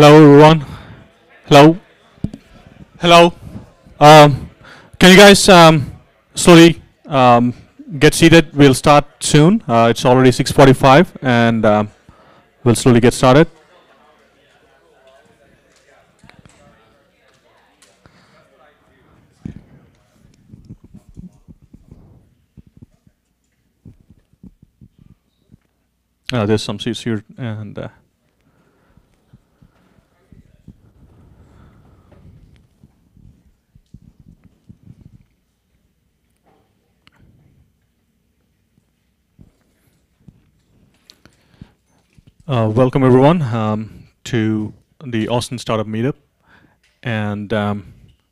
Hello, everyone. Hello. Hello. Um, can you guys slowly get seated? We'll start soon. It's already 6:45, and we'll slowly get started. There's some seats here, and welcome everyone to the Austin Startup Meetup. And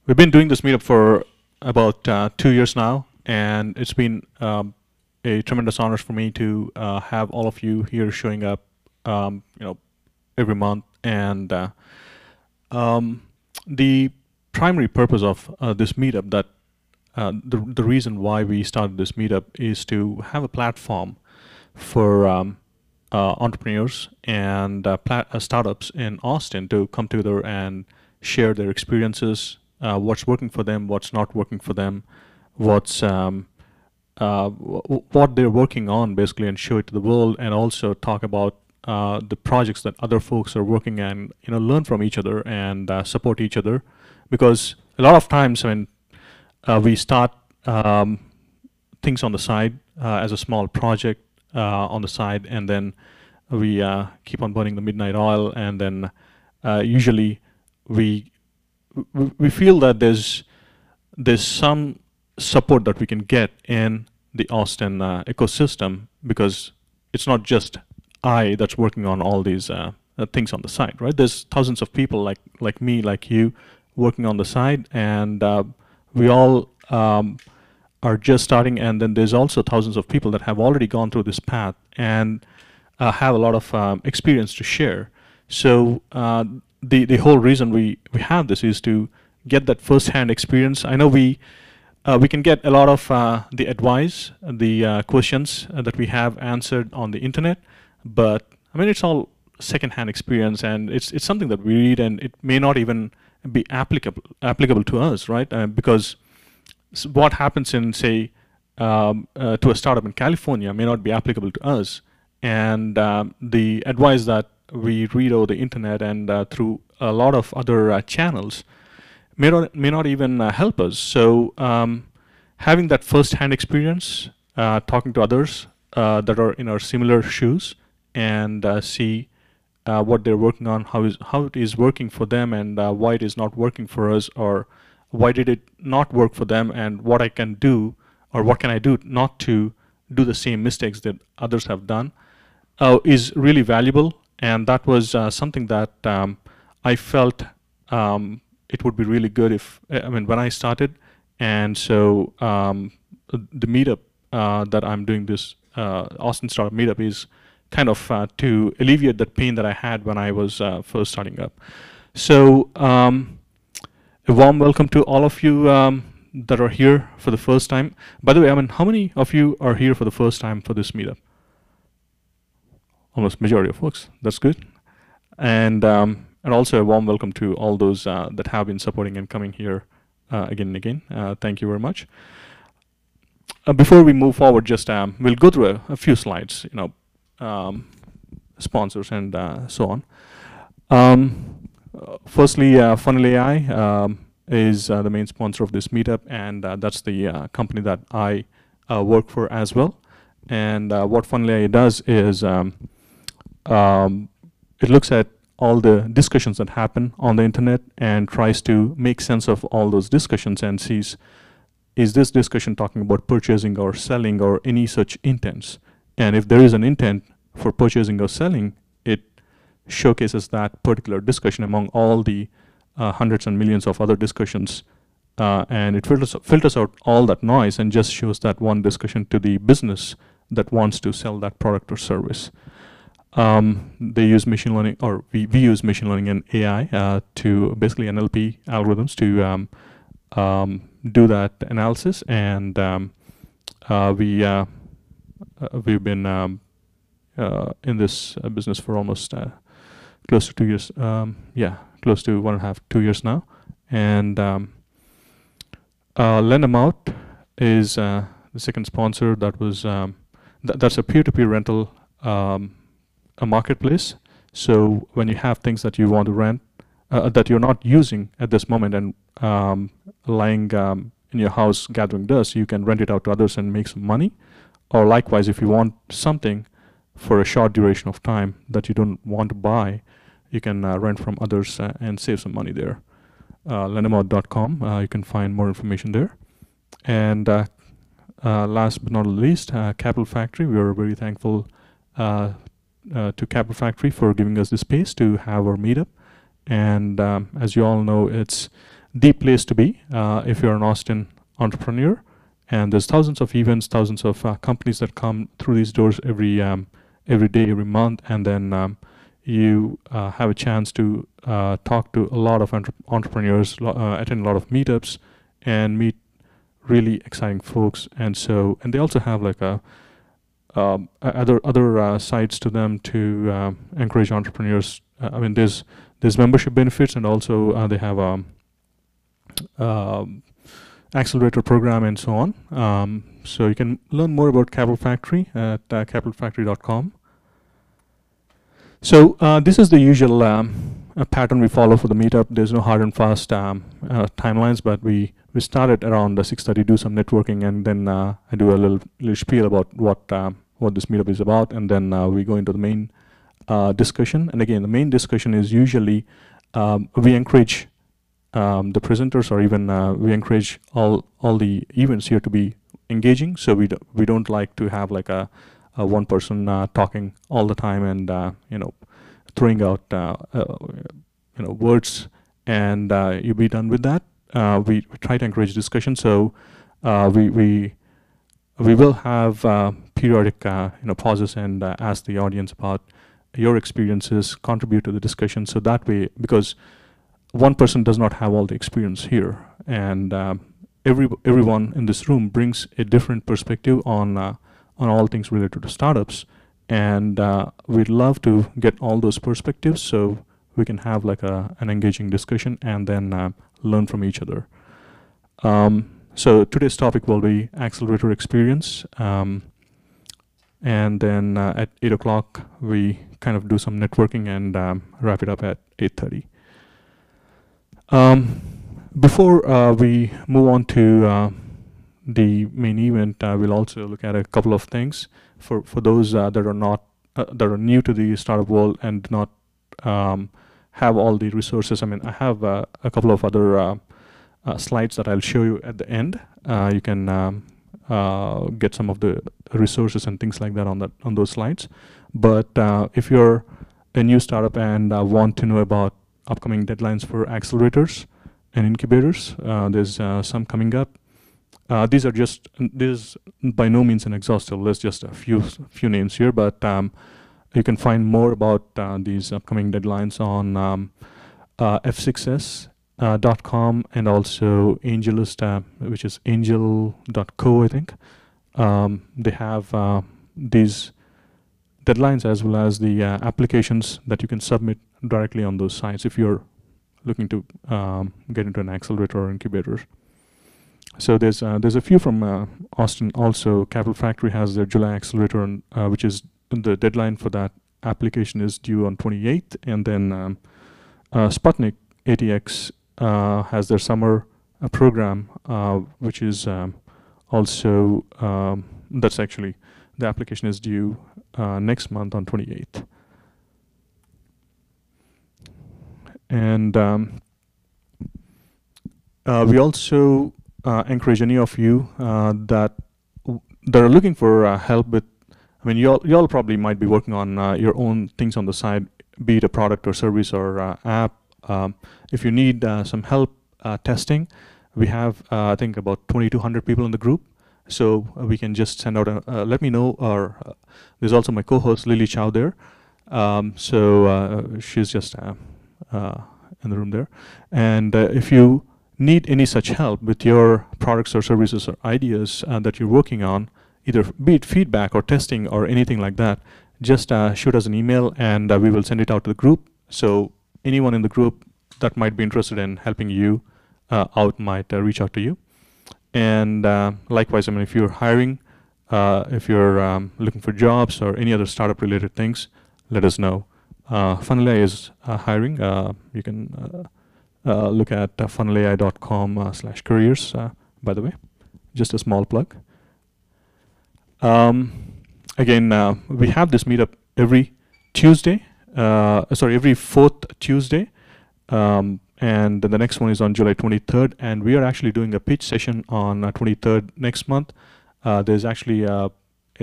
we've been doing this meetup for about 2 years now, and it's been a tremendous honor for me to have all of you here showing up, every month. And the primary purpose of this meetup, the reason why we started this meetup, is to have a platform for entrepreneurs and startups in Austin to come together and share their experiences, what's working for them, what's not working for them, what they're working on, basically, and show it to the world, and also talk about the projects that other folks are working on, learn from each other and support each other. Because a lot of times when we start things on the side as a small project on the side, and then we keep on burning the midnight oil, and then usually we feel that there's some support that we can get in the Austin ecosystem, because it's not just I that's working on all these things on the side, right? There's thousands of people like me, like you, working on the side, and we all are just starting. And then there's also thousands of people that have already gone through this path and have a lot of experience to share. So the whole reason we have this is to get that first-hand experience. I know we can get a lot of the advice, the questions that we have answered on the internet, but I mean, it's all second-hand experience, and it's something that we read, and it may not even be applicable to us, right? Because what happens in, say, to a startup in California may not be applicable to us, and the advice that we read over the internet and through a lot of other channels may not even help us. So having that first-hand experience, talking to others that are in our similar shoes, and see what they're working on, how it is working for them, and why it is not working for us, or why did it not work for them, and what I can do, or what can I do not to do the same mistakes that others have done, is really valuable. And that was something that I felt it would be really good if, when I started. And so the meetup that I'm doing, this Austin Startup Meetup, is kind of to alleviate that pain that I had when I was first starting up. So a warm welcome to all of you that are here for the first time. By the way, how many of you are here for the first time for this meetup? Almost majority of folks. That's good. And also a warm welcome to all those that have been supporting and coming here again and again. Thank you very much. Before we move forward, just we'll go through a few slides, sponsors and so on. Firstly, Funnel AI is the main sponsor of this meetup, and that's the company that I work for as well. And what Funnel AI does is it looks at all the discussions that happen on the internet and tries to make sense of all those discussions and sees, is this discussion talking about purchasing or selling or any such intents? And if there is an intent for purchasing or selling, it showcases that particular discussion among all the hundreds and millions of other discussions, and it filters out all that noise and just shows that one discussion to the business that wants to sell that product or service. They use machine learning, or we use machine learning and AI to basically NLP algorithms to do that analysis, and we've been in this business for almost close to 2 years. Yeah, close to 1.5, 2 years now. And Lend Them Out is the second sponsor. That was that's a peer-to-peer rental, a marketplace. So when you have things that you want to rent that you're not using at this moment and lying in your house gathering dust, you can rent it out to others and make some money. Or likewise, if you want something for a short duration of time that you don't want to buy, you can rent from others and save some money there. Lendamout.com, you can find more information there. And last but not least, Capital Factory. We are very thankful to Capital Factory for giving us the space to have our meetup. And as you all know, it's the place to be if you're an Austin entrepreneur. And there's thousands of events, thousands of companies that come through these doors every day, every month, and then you have a chance to talk to a lot of entrepreneurs, attend a lot of meetups, and meet really exciting folks. And they also have like other sides to them to encourage entrepreneurs. I mean, there's membership benefits, and also they have accelerator program and so on. So you can learn more about Capital Factory at capitalfactory.com. So this is the usual pattern we follow for the meetup. There's no hard and fast timelines, but we started around 6:30, do some networking, and then I do a little spiel about what this meetup is about, and then we go into the main discussion. And again, the main discussion is usually we encourage the presenters, or even we encourage all the events here to be engaging. So we don't like to have like a one person talking all the time and throwing out words and you be done with that. We try to encourage discussion. So we will have periodic pauses and ask the audience about your experiences, contribute to the discussion. So that way, because one person does not have all the experience here, and everyone in this room brings a different perspective on all things related to startups, and we'd love to get all those perspectives so we can have like an engaging discussion and then learn from each other. So today's topic will be accelerator experience, and then at 8 o'clock we kind of do some networking and wrap it up at 8:30. Before we move on to the main event, we'll also look at a couple of things for those that are not that are new to the startup world and do not have all the resources. I mean, I have a couple of other slides that I'll show you at the end. You can get some of the resources and things like that on those slides. But if you're a new startup and want to know about upcoming deadlines for accelerators and incubators, there's some coming up. This is by no means an exhaustive list, just a few names here, but you can find more about these upcoming deadlines on f6s.com and also AngelList, which is angel.co, I think. They have these deadlines as well as the applications that you can submit directly on those sites if you're looking to get into an accelerator or incubator. So there's a few from Austin. Also, Capital Factory has their July accelerator, which is the deadline for that application is due on 28th, and then Sputnik ATX has their summer program, which is also that's actually the application is due next month on 28th. And we also encourage any of you that are looking for help with. I mean, you all probably might be working on your own things on the side, be it a product or service or app. If you need some help testing, we have I think about 2,200 people in the group. So we can just send out let me know. Or there's also my co-host Lily Chow there. So she's just in the room there. And if you need any such help with your products or services or ideas that you're working on, either be it feedback or testing or anything like that, just shoot us an email and we will send it out to the group. So anyone in the group that might be interested in helping you out might reach out to you. And likewise, I mean, if you're hiring, if you're looking for jobs or any other startup related things, let us know. Funnel.ai is hiring. You can look at funnelai.com/careers, by the way. Just a small plug. Again, we have this meetup every Tuesday, every fourth Tuesday. And then the next one is on July 23rd, and we are actually doing a pitch session on 23rd next month. There's actually a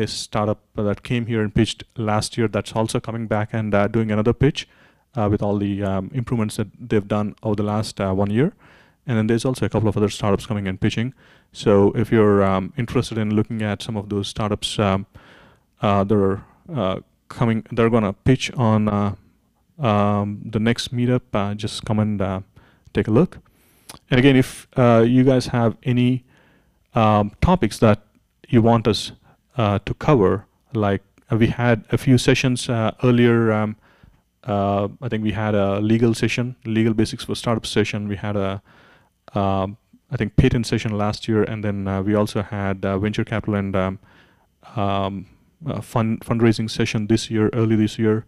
startup that came here and pitched last year that's also coming back and doing another pitch with all the improvements that they've done over the last 1 year. And then there's also a couple of other startups coming and pitching. So if you're interested in looking at some of those startups they're going to pitch on the next meetup, just come and take a look. And again, if you guys have any topics that you want us to cover, like we had a few sessions earlier. I think we had a legal session, legal basics for startup session. We had a I think patent session last year, and then we also had venture capital and fundraising session early this year.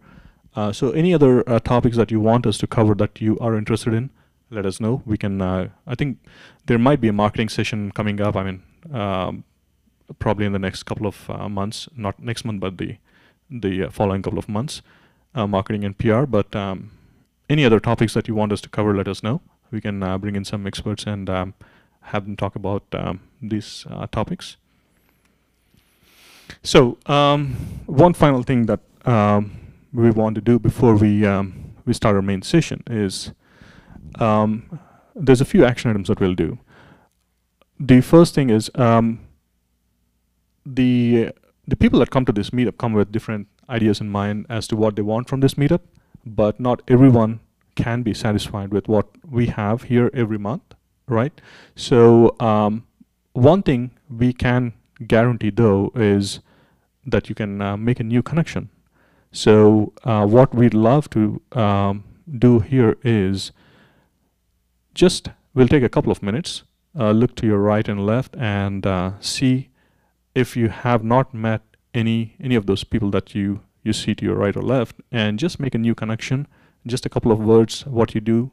So any other topics that you want us to cover that you are interested in, let us know. We can. I think there might be a marketing session coming up. I mean, probably in the next couple of months, not next month, but the following couple of months, marketing and PR. But any other topics that you want us to cover, let us know. We can bring in some experts and have them talk about these topics. So one final thing that we want to do before we start our main session is there's a few action items that we'll do. The first thing is the people that come to this meetup come with different ideas in mind as to what they want from this meetup, but not everyone can be satisfied with what we have here every month, right? So one thing we can guarantee though is that you can make a new connection. So what we'd love to do here is we'll take a couple of minutes, look to your right and left, and see if you have not met any of those people that you see to your right or left, and just make a new connection. Just a couple of words, what you do,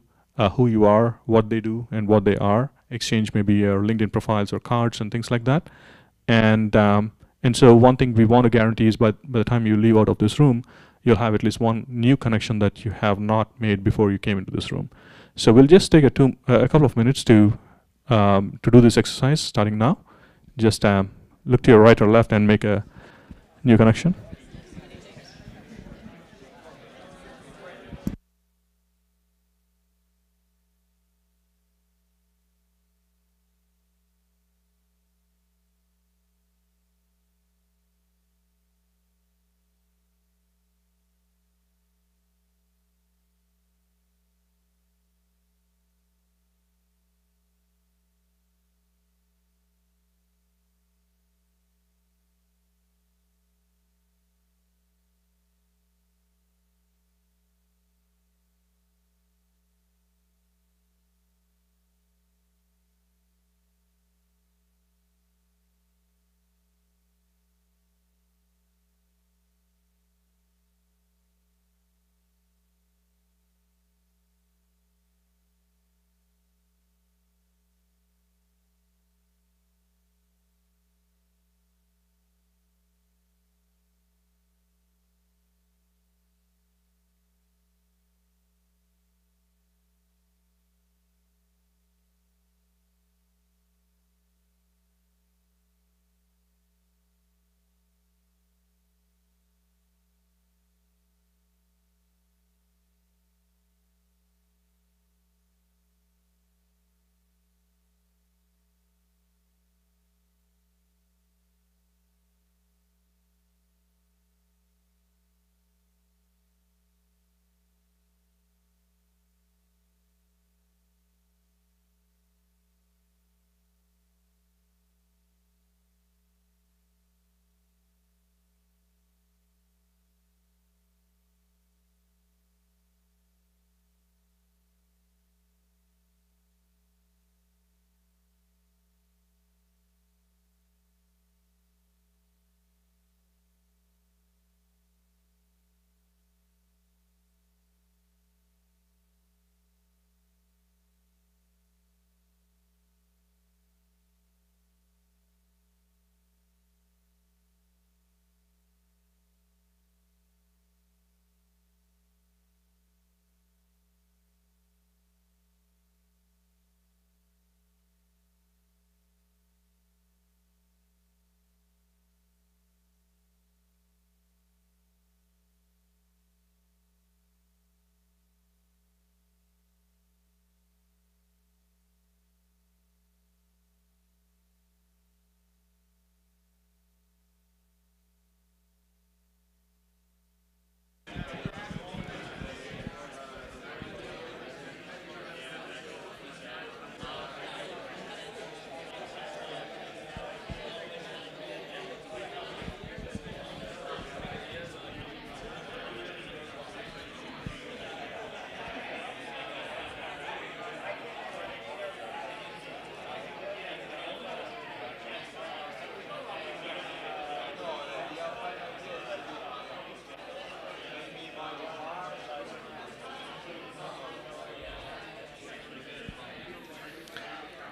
who you are, what they do, and what they are. Exchange maybe your LinkedIn profiles or cards and things like that. And so one thing we want to guarantee is by the time you leave out of this room, you'll have at least one new connection that you have not made before you came into this room. So we'll just take a couple of minutes to do this exercise starting now. Just look to your right or left and make a new connection.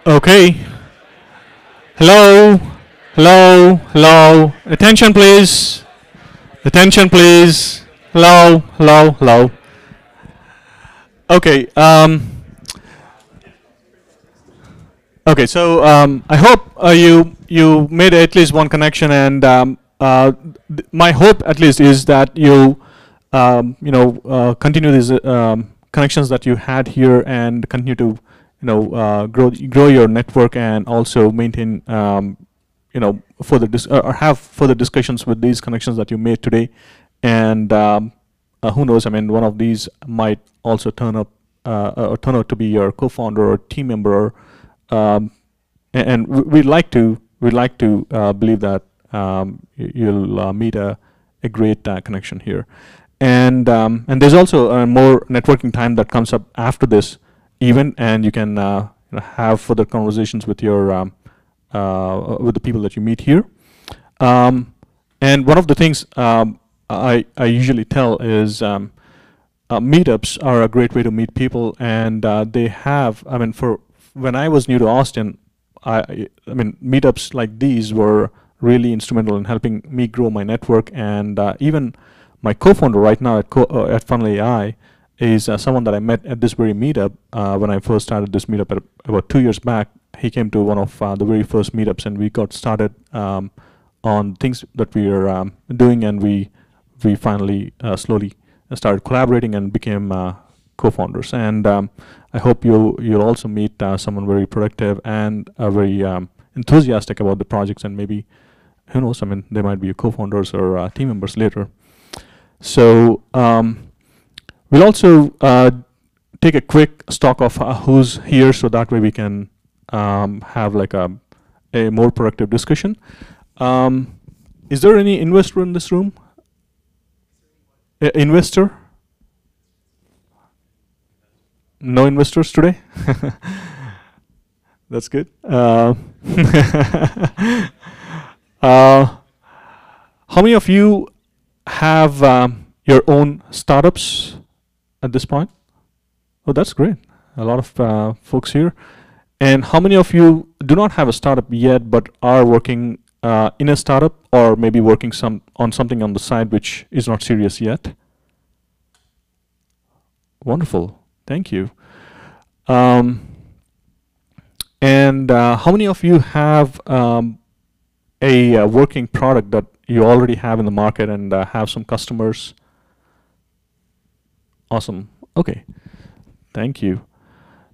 Okay. Hello. Hello. Hello. Attention, please. Attention, please. Hello. Hello. Hello. Okay. Okay. So I hope you made at least one connection, and my hope at least is that you continue these connections that you had here and continue to grow your network and also maintain further or have further discussions with these connections that you made today. And who knows? I mean, one of these might also or turn out to be your co-founder or team member. Or, and we'd like to believe that you'll meet a great connection here. And there's also more networking time that comes up after this event, and you can have further conversations with your with the people that you meet here. And one of the things I usually tell is meetups are a great way to meet people, and they have. I mean, for when I was new to Austin, I mean, meetups like these were really instrumental in helping me grow my network. And even my co-founder right now at Funnel AI is someone that I met at this very meetup when I first started this meetup about 2 years back. He came to one of the very first meetups, and we got started on things that we are doing, and we finally slowly started collaborating and became co-founders. And I hope you'll also meet someone very productive and very enthusiastic about the projects, and maybe, who knows, I mean, they might be your co-founders or team members later. So we'll also take a quick stock of who's here, so that way we can have like a more productive discussion. Is there any investor in this room? Investor? No investors today? That's good. How many of you have your own startups at this point? Oh, that's great. A lot of folks here. And how many of you do not have a startup yet, but are working in a startup, or maybe working on something on the side which is not serious yet? Wonderful. Thank you. And how many of you have a working product that you already have in the market and have some customers? Awesome. Okay. Thank you.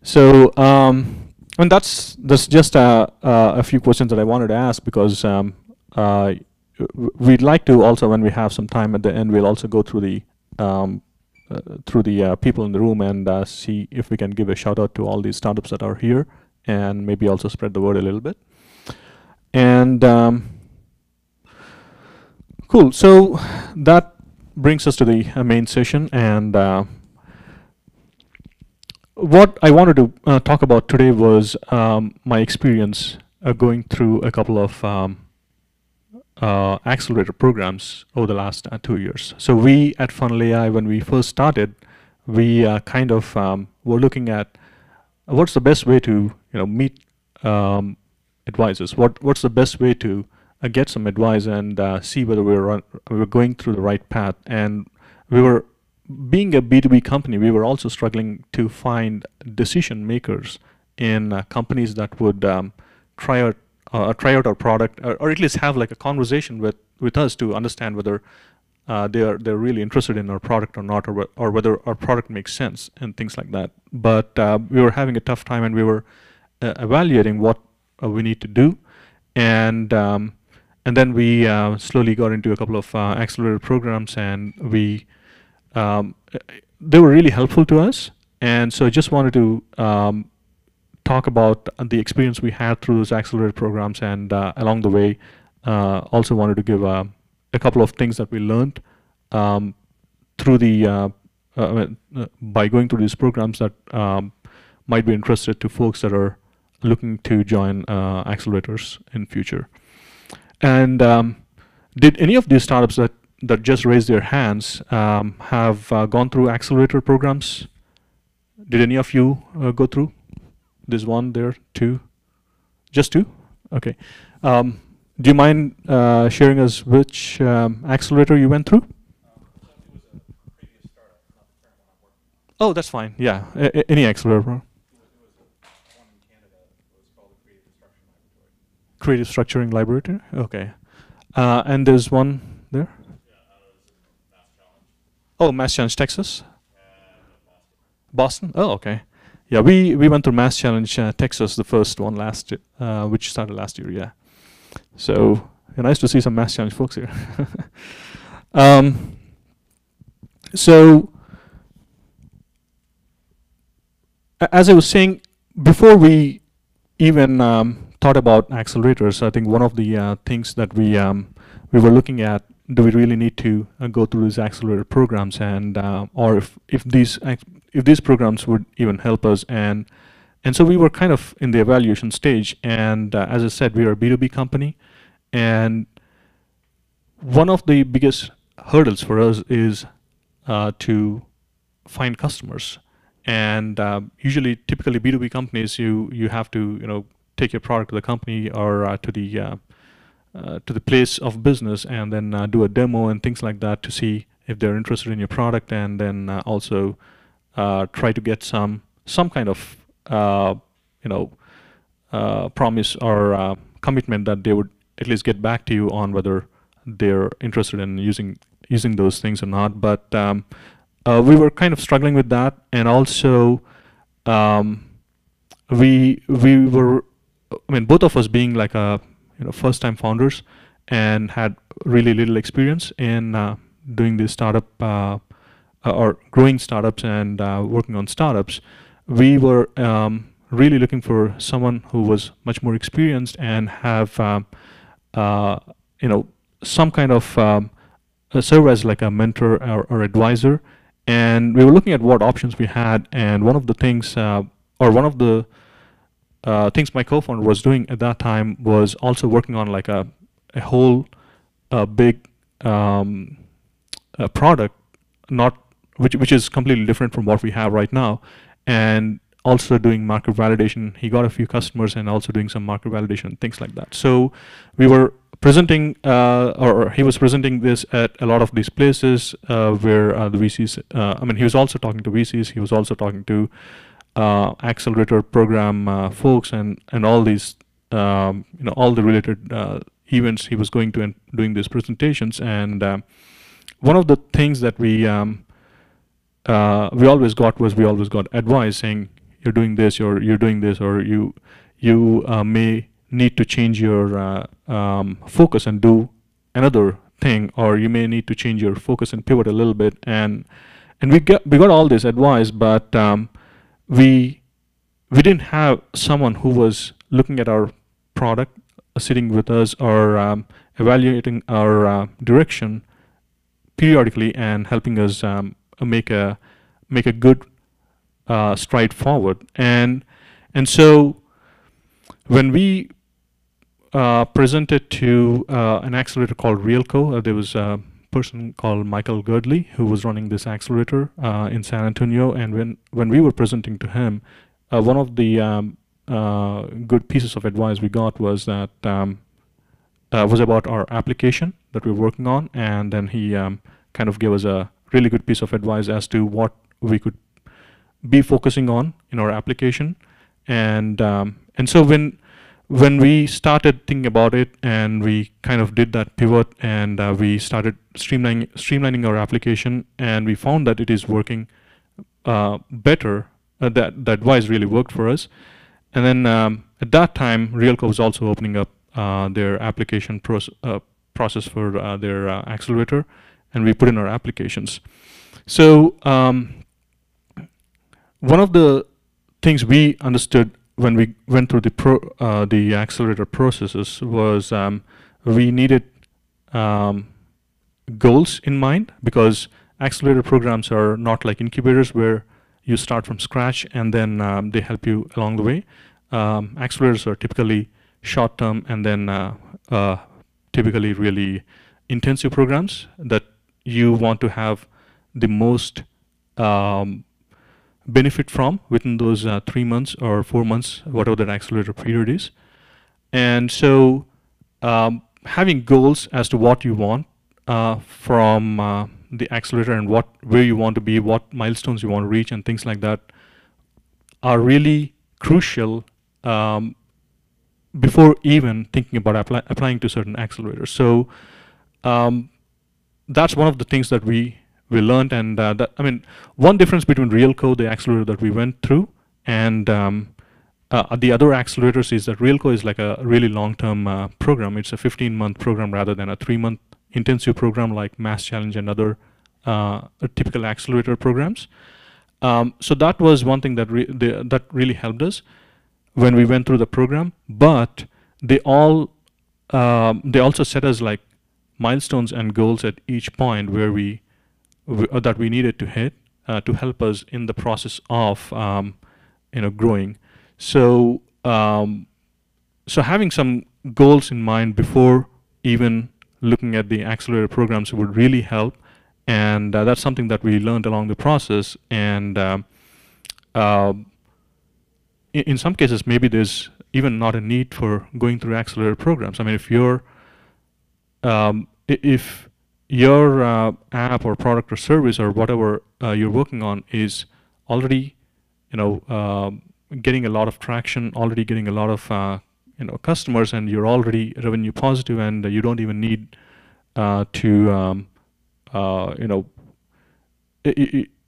So, and that's just a few questions that I wanted to ask, because we'd like to also, when we have some time at the end, we'll also go through the people in the room and see if we can give a shout out to all these startups that are here, and maybe also spread the word a little bit. And cool. So that brings us to the main session, and what I wanted to talk about today was my experience going through a couple of accelerator programs over the last 2 years. So we at Funnel AI, when we first started, we kind of were looking at what's the best way to meet advisors. What's the best way to get some advice and see whether we're going through the right path. And we were, being a B2B company, we were also struggling to find decision makers in companies that would try out our product, or at least have like a conversation with us to understand whether they're really interested in our product or not, or whether our product makes sense and things like that. But we were having a tough time, and we were evaluating what we need to do, and then we slowly got into a couple of accelerator programs, and they were really helpful to us. And so I just wanted to talk about the experience we had through those accelerator programs, and along the way also wanted to give a couple of things that we learned through the by going through these programs that might be interested to folks that are looking to join accelerators in future. And did any of these startups that just raised their hands have gone through accelerator programs? Did any of you go through? There's one there, two. Just two? Okay. Um, do you mind sharing us which accelerator you went through? Oh, that's fine. Yeah, any accelerator. Creative structuring laboratory. Okay. And there's one there. Oh, Mass Challenge, Texas. Boston. Oh, okay. Yeah, we went through Mass Challenge, Texas, the first one which started last year. Yeah. So nice to see some Mass Challenge folks here. um, so as I was saying, before we even thought about accelerators, I think one of the things that we were looking at, do we really need to go through these accelerator programs, and or if these programs would even help us, and so we were kind of in the evaluation stage, and as I said, we are a B2B company, and one of the biggest hurdles for us is to find customers. And usually, typically B2B companies, you have to take your product to the company or to the place of business, and then do a demo and things like that to see if they're interested in your product, and then also try to get some kind of promise or commitment that they would at least get back to you on whether they're interested in using those things or not. But we were kind of struggling with that, and also we were, I mean, both of us being like a first-time founders and had really little experience in doing this startup or growing startups and working on startups. We were really looking for someone who was much more experienced and have some kind of serve as like a mentor or advisor. And we were looking at what options we had, and one of the things things my co-founder was doing at that time was also working on like a whole big product, not which is completely different from what we have right now, and also doing market validation. He got a few customers and also doing some market validation, things like that. So we were presenting, or he was presenting this at a lot of these places where the VCs, I mean, he was also talking to VCs, he was also talking to accelerator program folks, and all these, all the related events he was going to and doing these presentations. And one of the things that we always got advice saying, you're doing this, or you're doing this, or you may need to change your focus and do another thing, or you may need to change your focus and pivot a little bit. And we got all this advice, but we didn't have someone who was looking at our product, sitting with us, or evaluating our direction periodically and helping us make a good stride forward. And so when we presented to an accelerator called Realco, there was a person called Michael Girdley who was running this accelerator in San Antonio. And when we were presenting to him, one of the good pieces of advice we got was that was about our application that we're working on. And then he kind of gave us a really good piece of advice as to what we could be focusing on in our application. And so when we started thinking about it, and we kind of did that pivot, and we started streamlining our application, and we found that it is working better. That advice really worked for us. And then at that time, Realco was also opening up their application process for their accelerator, and we put in our applications. So one of the things we understood when we went through the accelerator processes was we needed goals in mind, because accelerator programs are not like incubators where you start from scratch and then they help you along the way. Accelerators are typically short-term and then typically really intensive programs that you want to have the most benefit from within those 3 months or 4 months, whatever that accelerator period is. And so having goals as to what you want from the accelerator and where you want to be, what milestones you want to reach, and things like that are really crucial before even thinking about applying to certain accelerators. So um, that's one of the things that we learned, and one difference between RealCode, the accelerator that we went through, and the other accelerators is that RealCode is like a really long-term program. It's a 15-month program rather than a 3-month intensive program like Mass Challenge and other typical accelerator programs. So that was one thing that that really helped us when we went through the program. But they also set us like milestones and goals at each point where that we needed to hit to help us in the process of growing. So so having some goals in mind before even looking at the accelerator programs would really help, and that's something that we learned along the process. And in some cases, maybe there's even not a need for going through accelerator programs. I mean, if your app or product or service or whatever you're working on is already, getting a lot of traction, already getting a lot of customers, and you're already revenue positive, and you don't even need to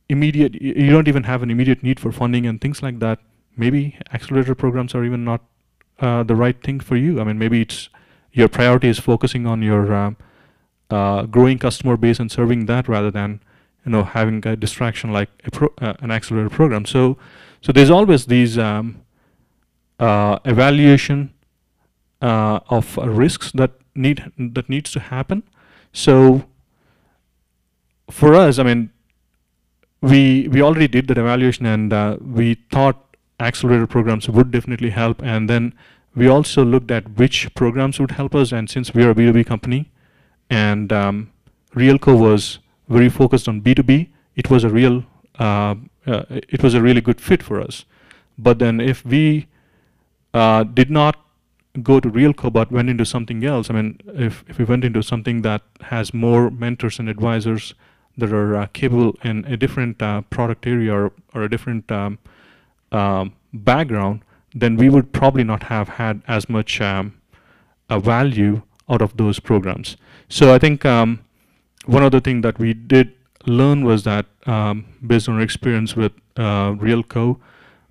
immediate. You don't even have an immediate need for funding and things like that. Maybe accelerator programs are even not the right thing for you. I mean, maybe it's your priority is focusing on your growing customer base and serving that rather than having a distraction like an accelerator program. So there's always these evaluation of risks that needs to happen. So for us, I mean, we already did that evaluation, and we thought accelerator programs would definitely help. And then we also looked at which programs would help us. And since we are a B2B company, and RealCo was very focused on B2B, it was a really good fit for us. But then if we did not go to RealCo but went into something else, I mean, if we went into something that has more mentors and advisors that are capable in a different product area or a different background, then we would probably not have had as much value out of those programs. So I think one other thing that we did learn was that based on our experience with RealCo,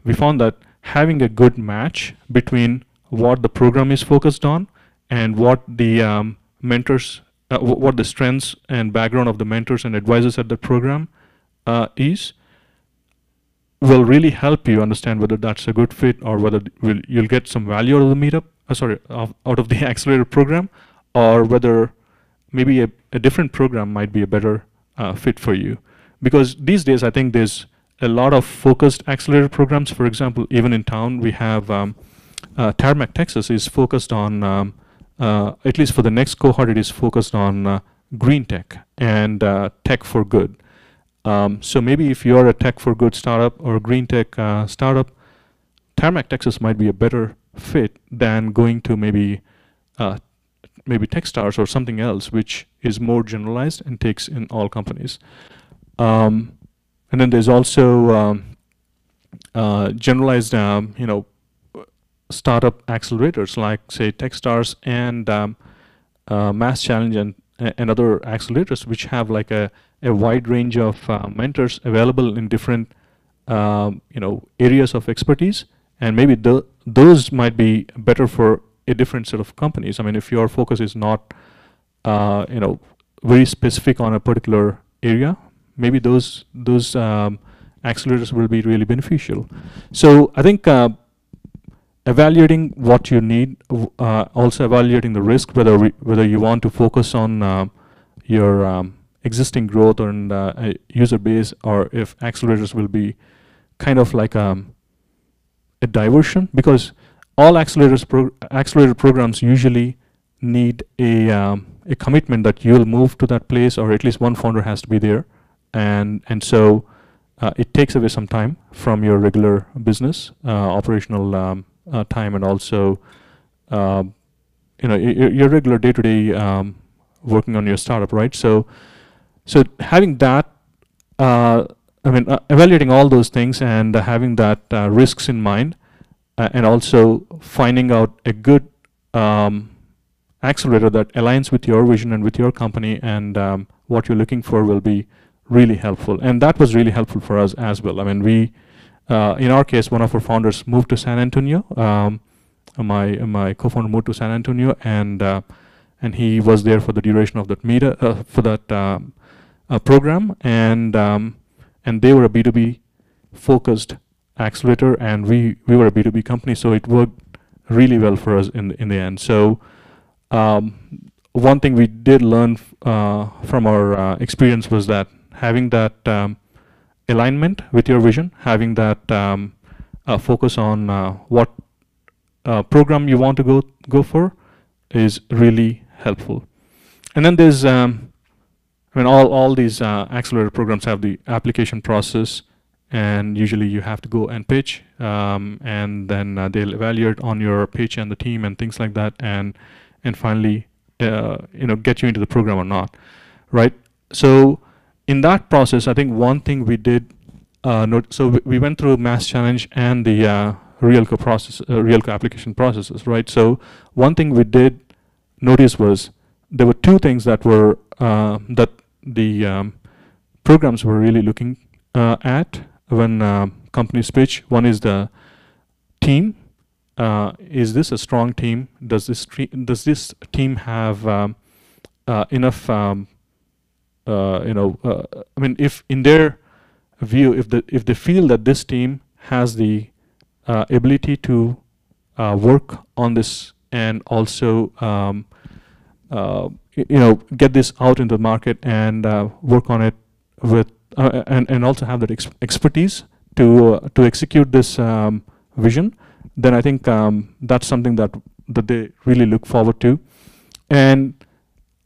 we found that having a good match between what the program is focused on and what the mentors, what the strengths and background of the mentors and advisors at the program is, will really help you understand whether that's a good fit or whether you'll get some value out of the meetup, out of the accelerator program, or whether maybe a different program might be a better fit for you. Because these days, I think there's a lot of focused accelerator programs. For example, even in town, we have Tarmac, Texas is focused on, at least for the next cohort, it is focused on green tech and tech for good. So maybe if you're a tech for good startup or a green tech startup, Tarmac, Texas might be a better fit than going to maybe Techstars or something else, which is more generalized and takes in all companies. And then there's also generalized, startup accelerators like, say, Techstars and Mass Challenge and other accelerators, which have like a wide range of mentors available in different areas of expertise, and maybe those might be better for a different set of companies. I mean, if your focus is not very specific on a particular area, maybe those accelerators will be really beneficial. So I think evaluating what you need, also evaluating the risk, whether you want to focus on your existing growth or a user base, or if accelerators will be kind of like a diversion, because all accelerator programs usually need a commitment that you'll move to that place, or at least one founder has to be there, and so it takes away some time from your regular business operational time, and also um, your regular day-to-day working on your startup, right? So having that, evaluating all those things and having that risks in mind, and also finding out a good accelerator that aligns with your vision and with your company and what you're looking for will be really helpful. And that was really helpful for us as well. I mean, in our case, one of our founders moved to San Antonio. My co-founder moved to San Antonio, and he was there for the duration of that program, and they were a B2B focused accelerator, and we were a B2B company, so it worked really well for us in the end. So one thing we did learn from our experience was that having that alignment with your vision, having that focus on what program you want to go for is really helpful. And then there's all these accelerator programs have the application process, and usually you have to go and pitch, and then they'll evaluate on your pitch and the team and things like that, and finally get you into the program or not, right? So in that process, I think one thing we did so we went through Mass Challenge and the Realco application processes, right? So one thing we did notice was there were two things that were that the programs were really looking at when companies pitch. One is the team. Is this a strong team? Does this team have enough? If in their view, if they feel that this team has the ability to work on this and also get this out into the market and work on it with and also have that expertise to execute this vision, then I think that's something that they really look forward to. And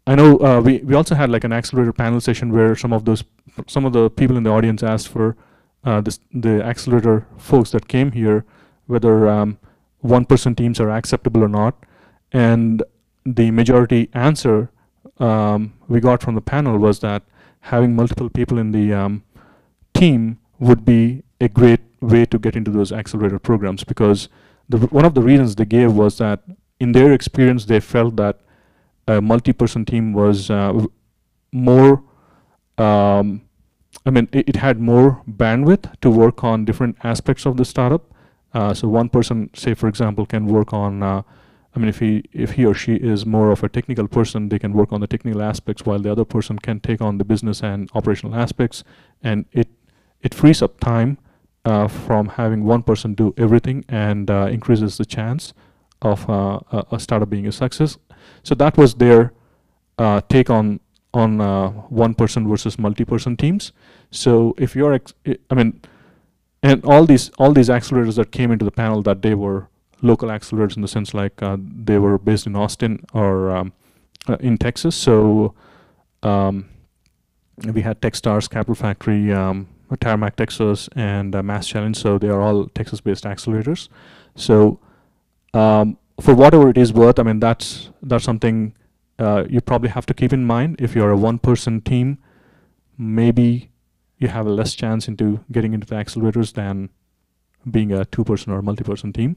I know we also had like an accelerator panel session where some of the people in the audience asked for the accelerator folks that came here whether one-person teams are acceptable or not, and the majority answer we got from the panel was that having multiple people in the team would be a great way to get into those accelerator programs, because one of the reasons they gave was that in their experience they felt that a multi-person team was more it had more bandwidth to work on different aspects of the startup. So one person, say for example, can work on if he or she is more of a technical person, they can work on the technical aspects, while the other person can take on the business and operational aspects, and it frees up time from having one person do everything, and increases the chance of a startup being a success. So that was their take on one person versus multi-person teams. So if you're and all these accelerators that came into the panel that day were local accelerators in the sense like they were based in Austin or in Texas. So we had Techstars, Capital Factory, Tarmac, Texas, and Mass Challenge. So they are all Texas-based accelerators. So for whatever it is worth, that's something you probably have to keep in mind. If you're a one-person team, maybe you have a less chance into getting into the accelerators than being a two-person or multi-person team.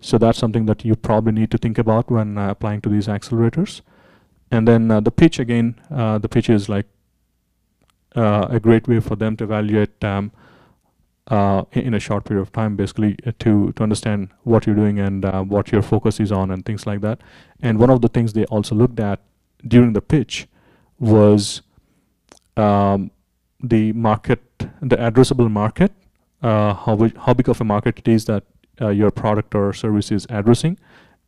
So that's something that you probably need to think about when applying to these accelerators. And then the pitch, again, the pitch is like a great way for them to evaluate in a short period of time, basically to understand what you're doing and what your focus is on and things like that. And one of the things they also looked at during the pitch was the market, the addressable market, how big of a market it is that your product or service is addressing,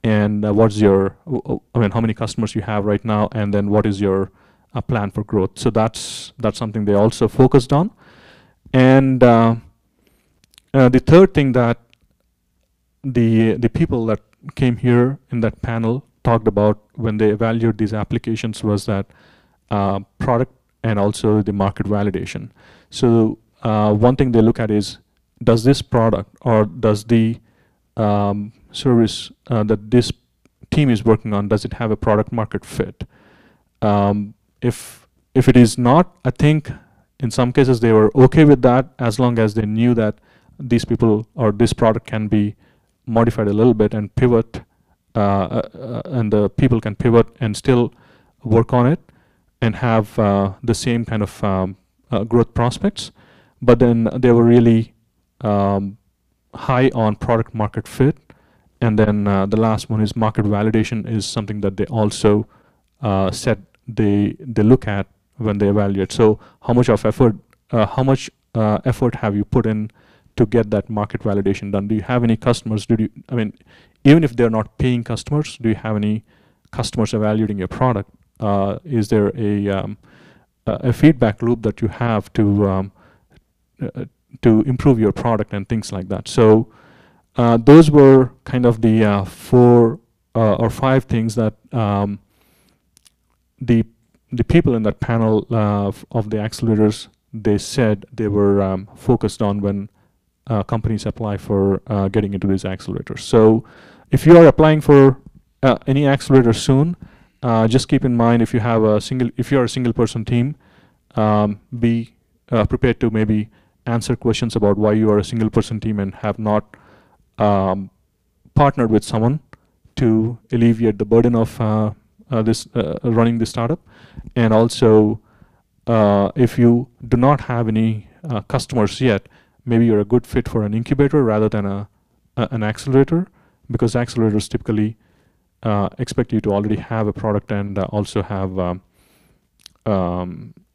and what's your, how many customers you have right now, and then what is your plan for growth. So that's something they also focused on. And the third thing that the people that came here in that panel talked about when they evaluate these applications was that product and also the market validation. So one thing they look at is, does this product or does the service that this team is working on, does it have a product market fit? If it is not, I think in some cases they were okay with that, as long as they knew that these people or this product can be modified a little bit and pivot, and the people can pivot and still work on it and have the same kind of growth prospects. But then they were really high on product market fit. And then the last one is market validation, is something that they also said they look at when they evaluate. So how much effort have you put in to get that market validation done? Do you have any customers? I mean, even if they're not paying customers, do you have any customers evaluating your product? Is there a feedback loop that you have to improve your product and things like that? So those were kind of the 4 or 5 things that the people in that panel of the accelerators, they said they were focused on when companies apply for getting into these accelerators. So if you are applying for any accelerator soon, just keep in mind, if you're a single person team, be prepared to maybe answer questions about why you are a single person team and have not partnered with someone to alleviate the burden of running this startup. And also, if you do not have any customers yet, maybe you're a good fit for an incubator rather than an accelerator, because accelerators typically expect you to already have a product and also have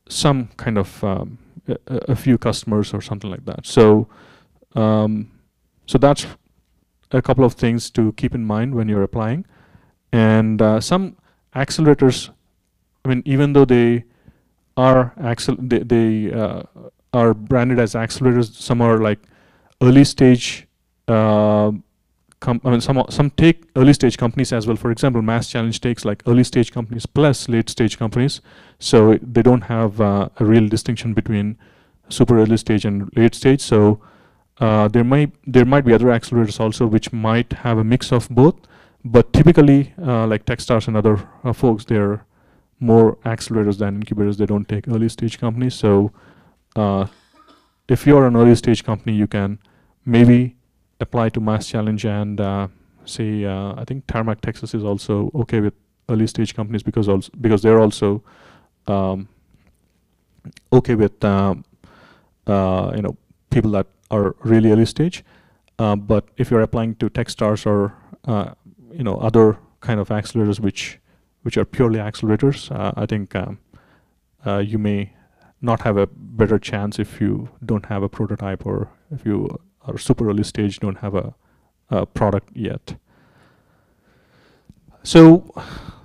some kind of a few customers or something like that. So so that's a couple of things to keep in mind when you're applying. And some accelerators, I mean, even though they are are branded as accelerators, some are like early stage. Some take early stage companies as well. For example, Mass Challenge takes like early stage companies plus late stage companies. So they don't have a real distinction between super early stage and late stage. So there might be other accelerators also which might have a mix of both. But typically, like Techstars and other folks, they're more accelerators than incubators. They don't take early stage companies. So if you're an early stage company, you can maybe apply to Mass Challenge and say, I think Tarmac, Texas is also okay with early stage companies because they're also okay with people that are really early stage. But if you're applying to Techstars or other kind of accelerators which are purely accelerators, I think you may not have a better chance if you don't have a prototype, or if you are super early stage, don't have a product yet. So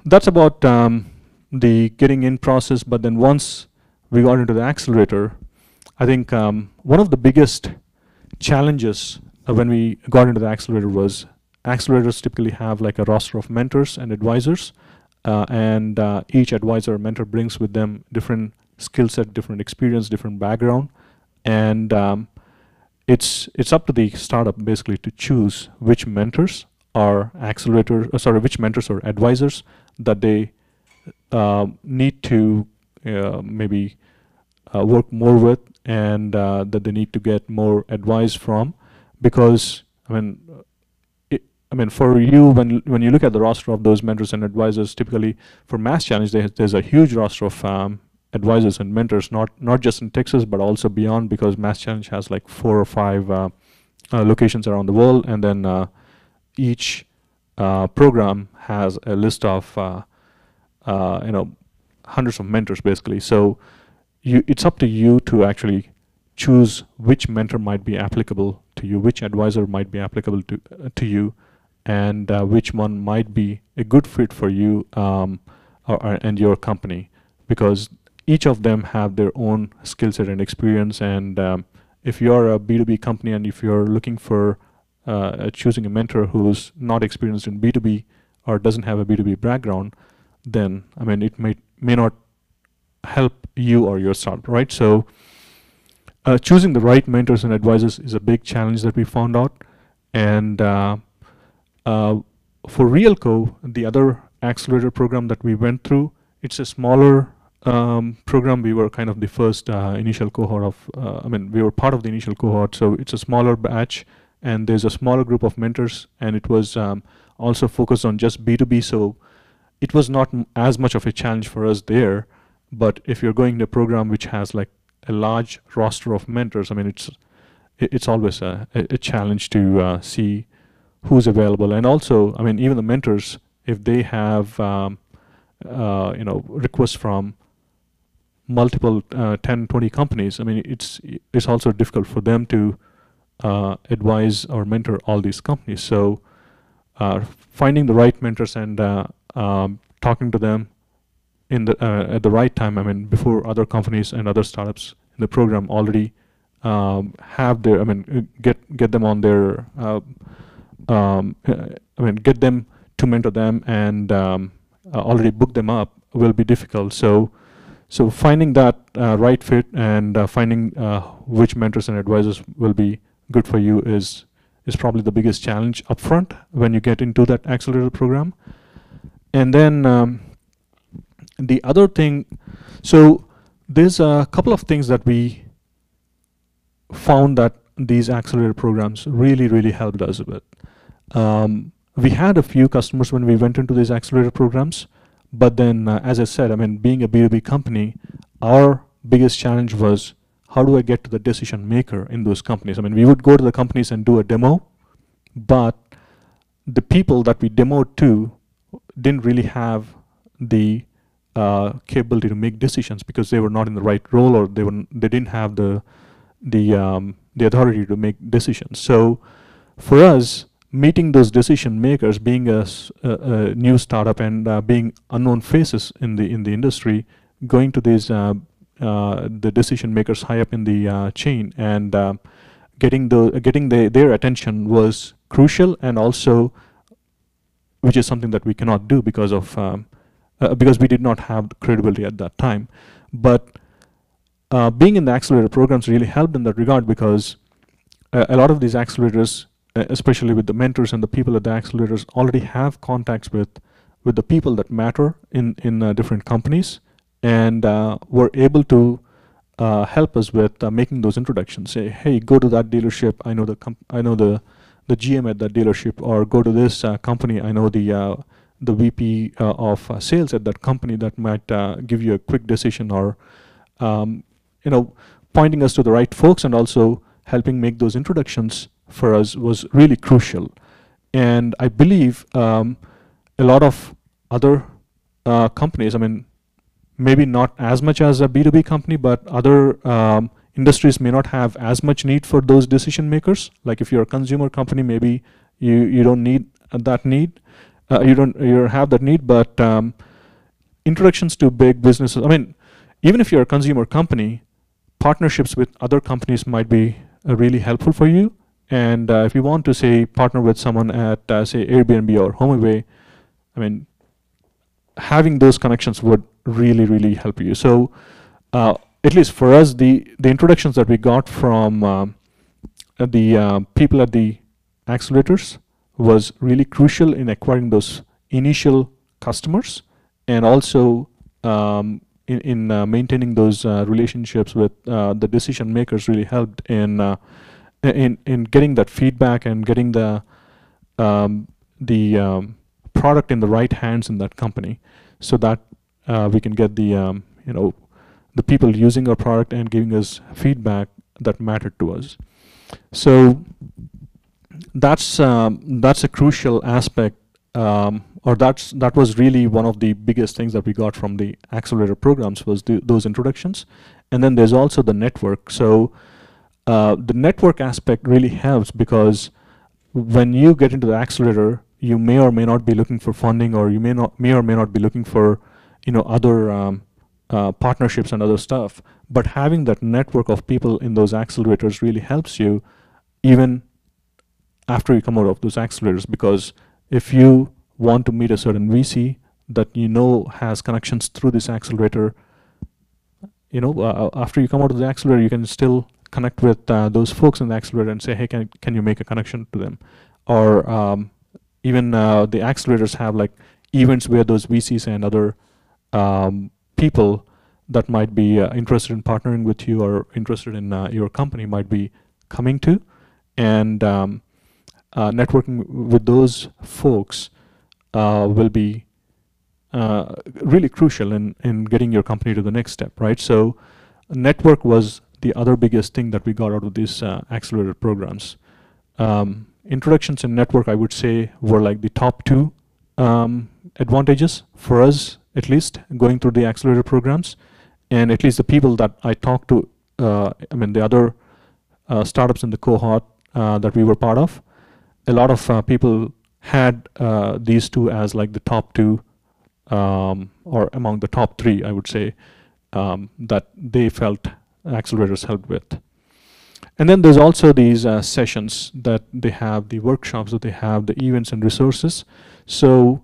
that's about the getting in process. But then once we got into the accelerator, I think one of the biggest challenges when we got into the accelerator was accelerators typically have like a roster of mentors and advisors, and each advisor or mentor brings with them different skill set, different experience, different background, and it's up to the startup basically to choose which mentors or which mentors or advisors that they need to maybe work more with, and that they need to get more advice from. Because for you, when you look at the roster of those mentors and advisors, typically for Mass Challenge, there's a huge roster of advisors and mentors, not just in Texas but also beyond, because Mass Challenge has like 4 or 5 locations around the world, and then each program has a list of hundreds of mentors basically. So it's up to you to actually choose which mentor might be applicable to you, which advisor might be applicable to you, and which one might be a good fit for you and your company, because each of them have their own skill set and experience. And if you're a B2B company and if you're looking for choosing a mentor who's not experienced in B2B or doesn't have a B2B background, then it may not help you or your startup, right? So choosing the right mentors and advisors is a big challenge that we found out. And for Realco, the other accelerator program that we went through, it's a smaller program. We were kind of the first initial cohort of, we were part of the initial cohort, so it's a smaller batch, and there's a smaller group of mentors, and it was also focused on just B2B, so it was not as much of a challenge for us there. But if you're going to a program which has like a large roster of mentors, it's always a challenge to see who's available. And also, even the mentors, if they have requests from multiple 10, 20 companies, it's also difficult for them to advise or mentor all these companies. So finding the right mentors and talking to them at the right time, before other companies and other startups in the program already have their, get them on their, get them to mentor them and already book them up will be difficult. So finding that right fit and finding which mentors and advisors will be good for you is probably the biggest challenge upfront when you get into that accelerator program. And then the other thing, so there's a couple of things that we found that these accelerator programs really helped us with. We had a few customers when we went into these accelerator programs, but then as I said, being a B2B company, our biggest challenge was, how do I get to the decision maker in those companies? We would go to the companies and do a demo, but the people that we demoed to didn't really have the capability to make decisions because they were not in the right role, or they didn't have the authority to make decisions. So for us, meeting those decision makers, being a new startup and being unknown faces in the industry, going to these the decision makers high up in the chain and getting their attention was crucial, and also which is something that we cannot do because we did not have the credibility at that time. But being in the accelerator programs really helped in that regard, because a lot of these accelerators, especially with the mentors and the people at the accelerators, already have contacts with the people that matter in different companies, and were able to help us with making those introductions. Say, hey, go to that dealership. I know the GM at that dealership, or go to this company. I know the VP of sales at that company that might give you a quick decision, or pointing us to the right folks, and also helping make those introductions for us was really crucial. And I believe a lot of other companies, maybe not as much as a B2B company, but other industries may not have as much need for those decision makers. Like if you're a consumer company, maybe you don't need that need. You don't have that need, but introductions to big businesses, even if you're a consumer company, partnerships with other companies might be really helpful for you. And if you want to, say, partner with someone at, say, Airbnb or HomeAway, having those connections would really help you. So at least for us, the introductions that we got from the people at the accelerators was really crucial in acquiring those initial customers, and also in maintaining those relationships with the decision makers really helped in getting that feedback and getting the product in the right hands in that company, so that we can get the people using our product and giving us feedback that mattered to us. So that's a crucial aspect, or that was really one of the biggest things that we got from the accelerator programs, was those introductions. And then there's also the network. So the network aspect really helps, because when you get into the accelerator, you may or may not be looking for funding, or you may or may not be looking for other partnerships and other stuff. But having that network of people in those accelerators really helps you even after you come out of those accelerators, because if you want to meet a certain VC that has connections through this accelerator, after you come out of the accelerator, you can still connect with those folks in the accelerator and say, hey, can you make a connection to them? Or even the accelerators have like events where those VCs and other people that might be interested in partnering with you or interested in your company might be coming to, and networking with those folks will be really crucial in getting your company to the next step, right? So network was the other biggest thing that we got out of these accelerator programs. Introductions in network, I would say, were like the top two advantages for us, at least, going through the accelerator programs. And at least the people that I talked to, I mean, the other startups in the cohort that we were part of, a lot of people had these two as like the top two, or among the top three, I would say, that they felt accelerators helped with. And then there's also these sessions that they have, the workshops that they have, the events and resources. So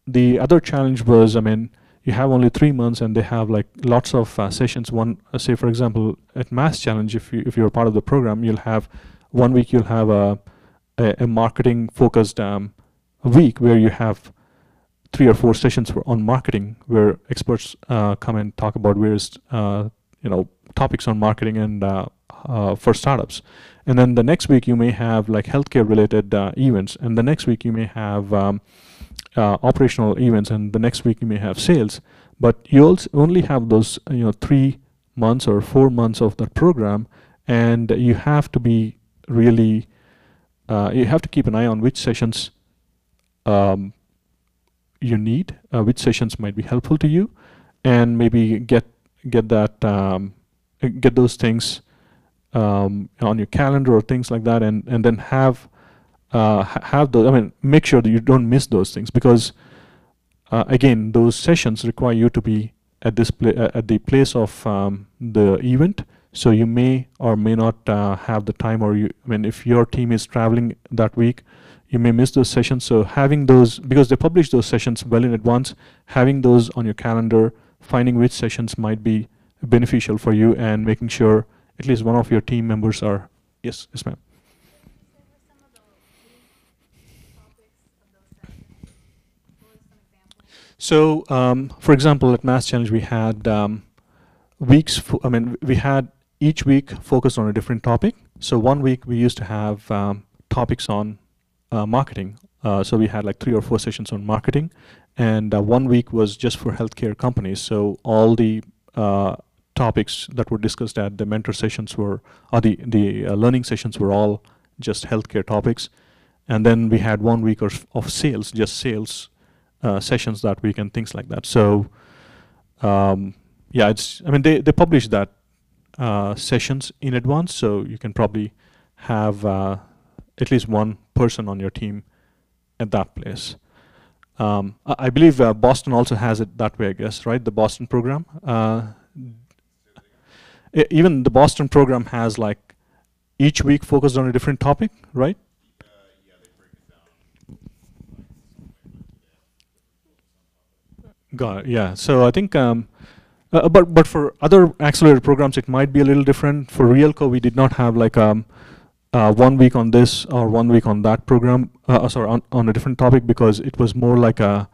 the other challenge was, I mean, you have only 3 months and they have like lots of sessions. One, say for example, at Mass Challenge, if you're part of the program, you'll have 1 week you'll have a marketing focused week where you have 3 or 4 sessions on marketing, where experts come and talk about various topics on marketing and for startups. And then the next week you may have like healthcare related events, and the next week you may have operational events, and the next week you may have sales. But you also only have those 3 months or 4 months of that program, and you have to be really you have to keep an eye on which sessions you need, which sessions might be helpful to you, and maybe get those things on your calendar or things like that, and then have those. I mean, make sure that you don't miss those things, because again, those sessions require you to be at this at the place of the event. So you may or may not have the time, or if your team is traveling that week, you may miss those sessions. So having those, because they publish those sessions well in advance, having those on your calendar, finding which sessions might be beneficial for you, and making sure at least one of your team members are. Yes, ma'am. So, for example, at Mass Challenge, we had weeks. We had each week focused on a different topic. So 1 week we used to have topics on marketing. So we had like 3 or 4 sessions on marketing, and 1 week was just for healthcare companies. So all the topics that were discussed at the mentor sessions were, or the learning sessions were all just healthcare topics. And then we had 1 week of sales, just sales sessions that week and things like that. So yeah, they publish that sessions in advance, so you can probably have at least one person on your team at that place. I believe Boston also has it that way, I guess, right? The Boston program. Even the Boston program has like each week focused on a different topic, right? Yeah, they break it down. Got it. Yeah. So I think, but for other accelerator programs, it might be a little different. For Realco, we did not have like 1 week on this or 1 week on that program. Sorry, on a different topic, because it was more like a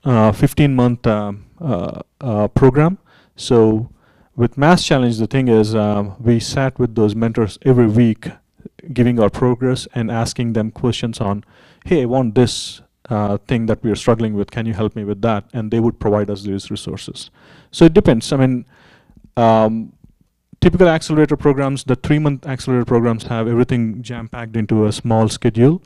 15-month program. So with Mass Challenge, the thing is, we sat with those mentors every week, giving our progress and asking them questions on, hey, I want this thing that we are struggling with. Can you help me with that? And they would provide us these resources. So it depends. I mean, typical accelerator programs, the 3-month accelerator programs have everything jam-packed into a small schedule,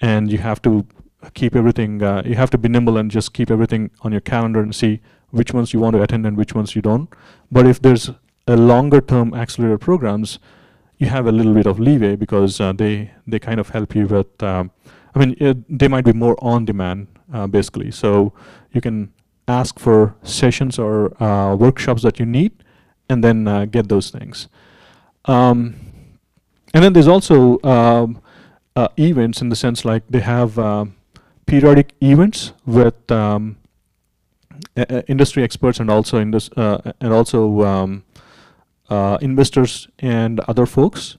and you have to keep everything, you have to be nimble and just keep everything on your calendar and see which ones you want to attend and which ones you don't. But if there's a longer term accelerator programs, you have a little bit of leeway, because they kind of help you with, they might be more on demand, basically. So you can ask for sessions or workshops that you need, and then get those things. And then there's also events, in the sense like they have periodic events with industry experts, and also investors and other folks.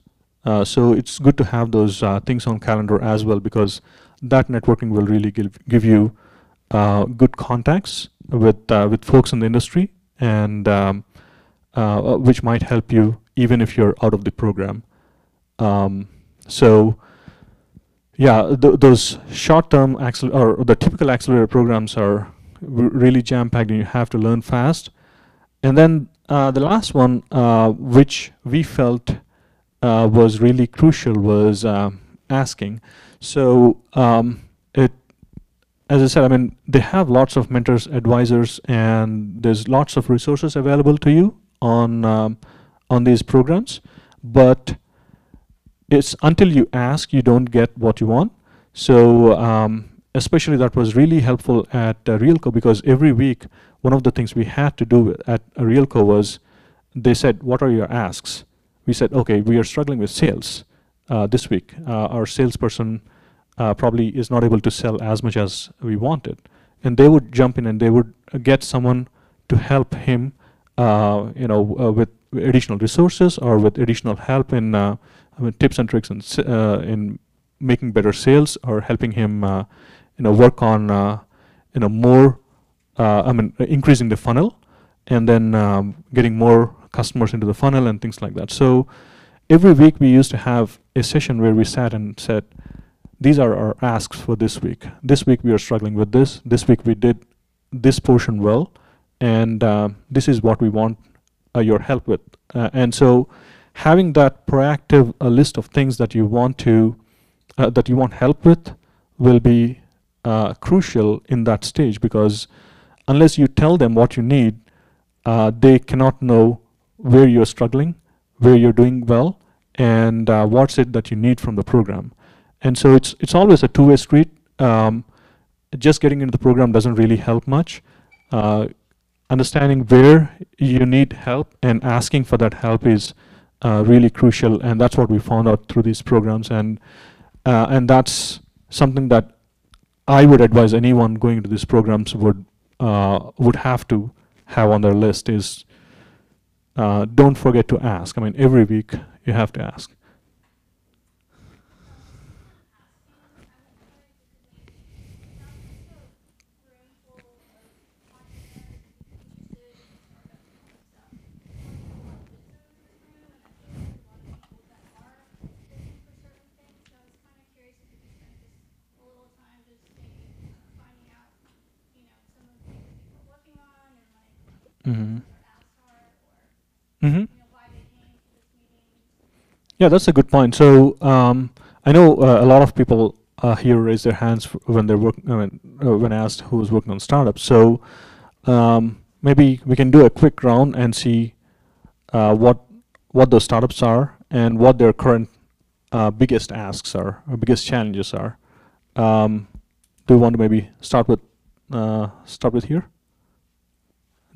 So it's good to have those things on calendar as well, because that networking will really give you good contacts with folks in the industry, and which might help you even if you're out of the program. So yeah, those short-term or the typical accelerator programs are really jam-packed, and you have to learn fast. And then the last one, which we felt was really crucial, was asking. So it, as I said, I mean, they have lots of mentors, advisors, and there's lots of resources available to you on these programs. But it's until you ask, you don't get what you want. So especially that was really helpful at Realco, because every week one of the things we had to do at Realco was, they said, what are your asks? We said, okay, we are struggling with sales this week. Our salesperson probably is not able to sell as much as we wanted. And they would jump in and they would get someone to help him, with additional resources or with additional help in tips and tricks in making better sales, or helping him, work on, more, increasing the funnel, and then getting more customers into the funnel and things like that. So every week we used to have a session where we sat and said, these are our asks for this week. This week we are struggling with this. This week we did this portion well, and this is what we want your help with. And so having that proactive list of things that you want help with will be crucial in that stage, because unless you tell them what you need, they cannot know where you're struggling, where you're doing well, and what's it that you need from the program. And so it's always a two-way street. Just getting into the program doesn't really help much. Understanding where you need help and asking for that help is really crucial, and that's what we found out through these programs. And that's something that I would advise anyone going into these programs would have to have on their list is, don't forget to ask. I mean, every week you have to ask. Mm-hmm. Mm-hmm. Yeah, that's a good point. So I know a lot of people here raise their hands when they're working. When asked who's working on startups. So maybe we can do a quick round and see what those startups are and what their current biggest asks are, or biggest challenges are. Do you want to maybe start with here?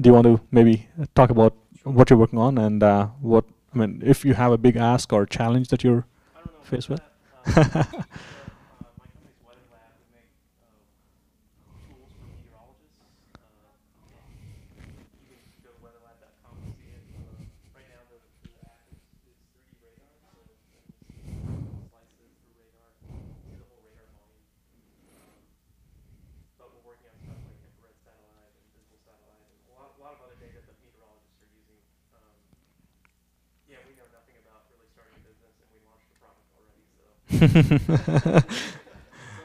Do you want to maybe talk about what you're working on and if you have a big ask or challenge that you're faced with? My company's Weather Lab. We make tools for meteorologists. You can go to weatherlab.com and see it. Right now, the app is 3D radar, so you see slices through radar, see the whole radar volume. But we're working on stuff like infrared satellite and visible satellite, and a lot of other data that meteorologists are using. Yeah, we know nothing about really starting a business, and we launched a product already, so. So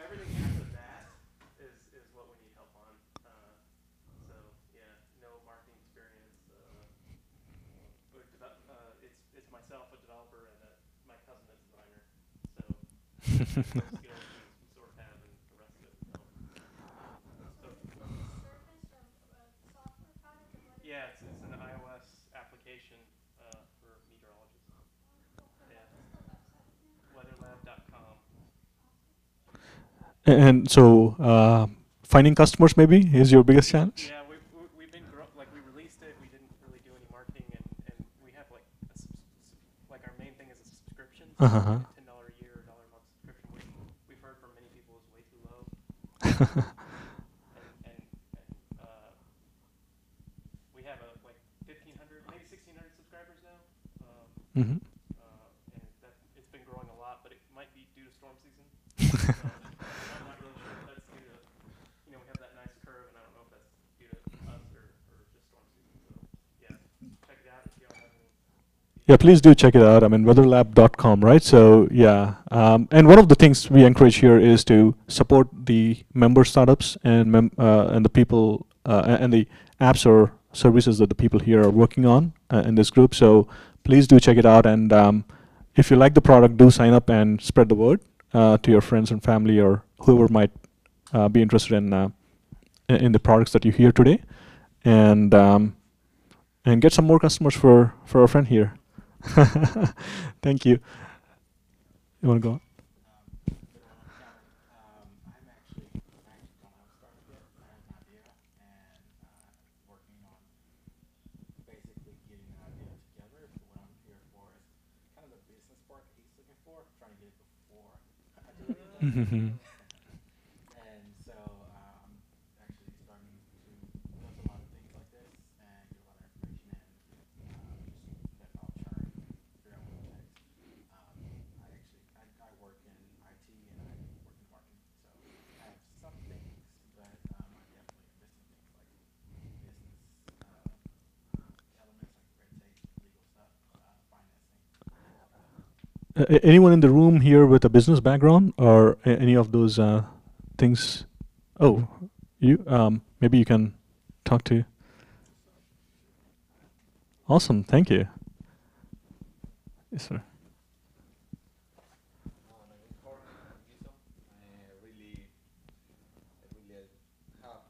everything after that is what we need help on. So yeah, no marketing experience. It's myself, a developer, and my cousin, a designer. So skills we sort of have, and the rest of it we don't. So yeah, it's an iOS application for meteorologists. Yeah, weatherlab.com. And so finding customers maybe is your biggest challenge? Yeah, we've been we released it. We didn't really do any marketing, and we have like our main thing is a subscription. So Uh-huh. a $10 a year or $1 a month subscription, which we've heard from many people is way too low. and we have like 1,500, maybe 1,600 subscribers now. Mm-hmm. And it's been growing a lot, but it might be due to storm season. I'm not Yeah, please do check it out. I mean, weatherlab.com, right? So yeah, and one of the things we encourage here is to support the member startups and the people and the apps or services that the people here are working on in this group. So please do check it out, and if you like the product, do sign up and spread the word to your friends and family or whoever might be interested in the products that you hear today, and get some more customers for our friend here. Thank you. You want to go on? Good one, Cameron. I'm actually, I actually don't have a startup yet. I have an idea and working on basically getting an idea together. So what I'm here for is kind of the business part that he's looking for, trying to get it before I do it. Mhm. And so I'm actually starting to build a lot of things like this and get a lot of information in, just letting all churn, figure out what next. I work in IT and I work in marketing, so I have some things, but I definitely am missing things like business elements like red tape, legal stuff, financing, all that. Anyone in the room here with a business background or any of those things? Oh, you. Maybe you can talk to. Awesome. Thank you. Yes, sir. My name is Jorge Anguizo. I really have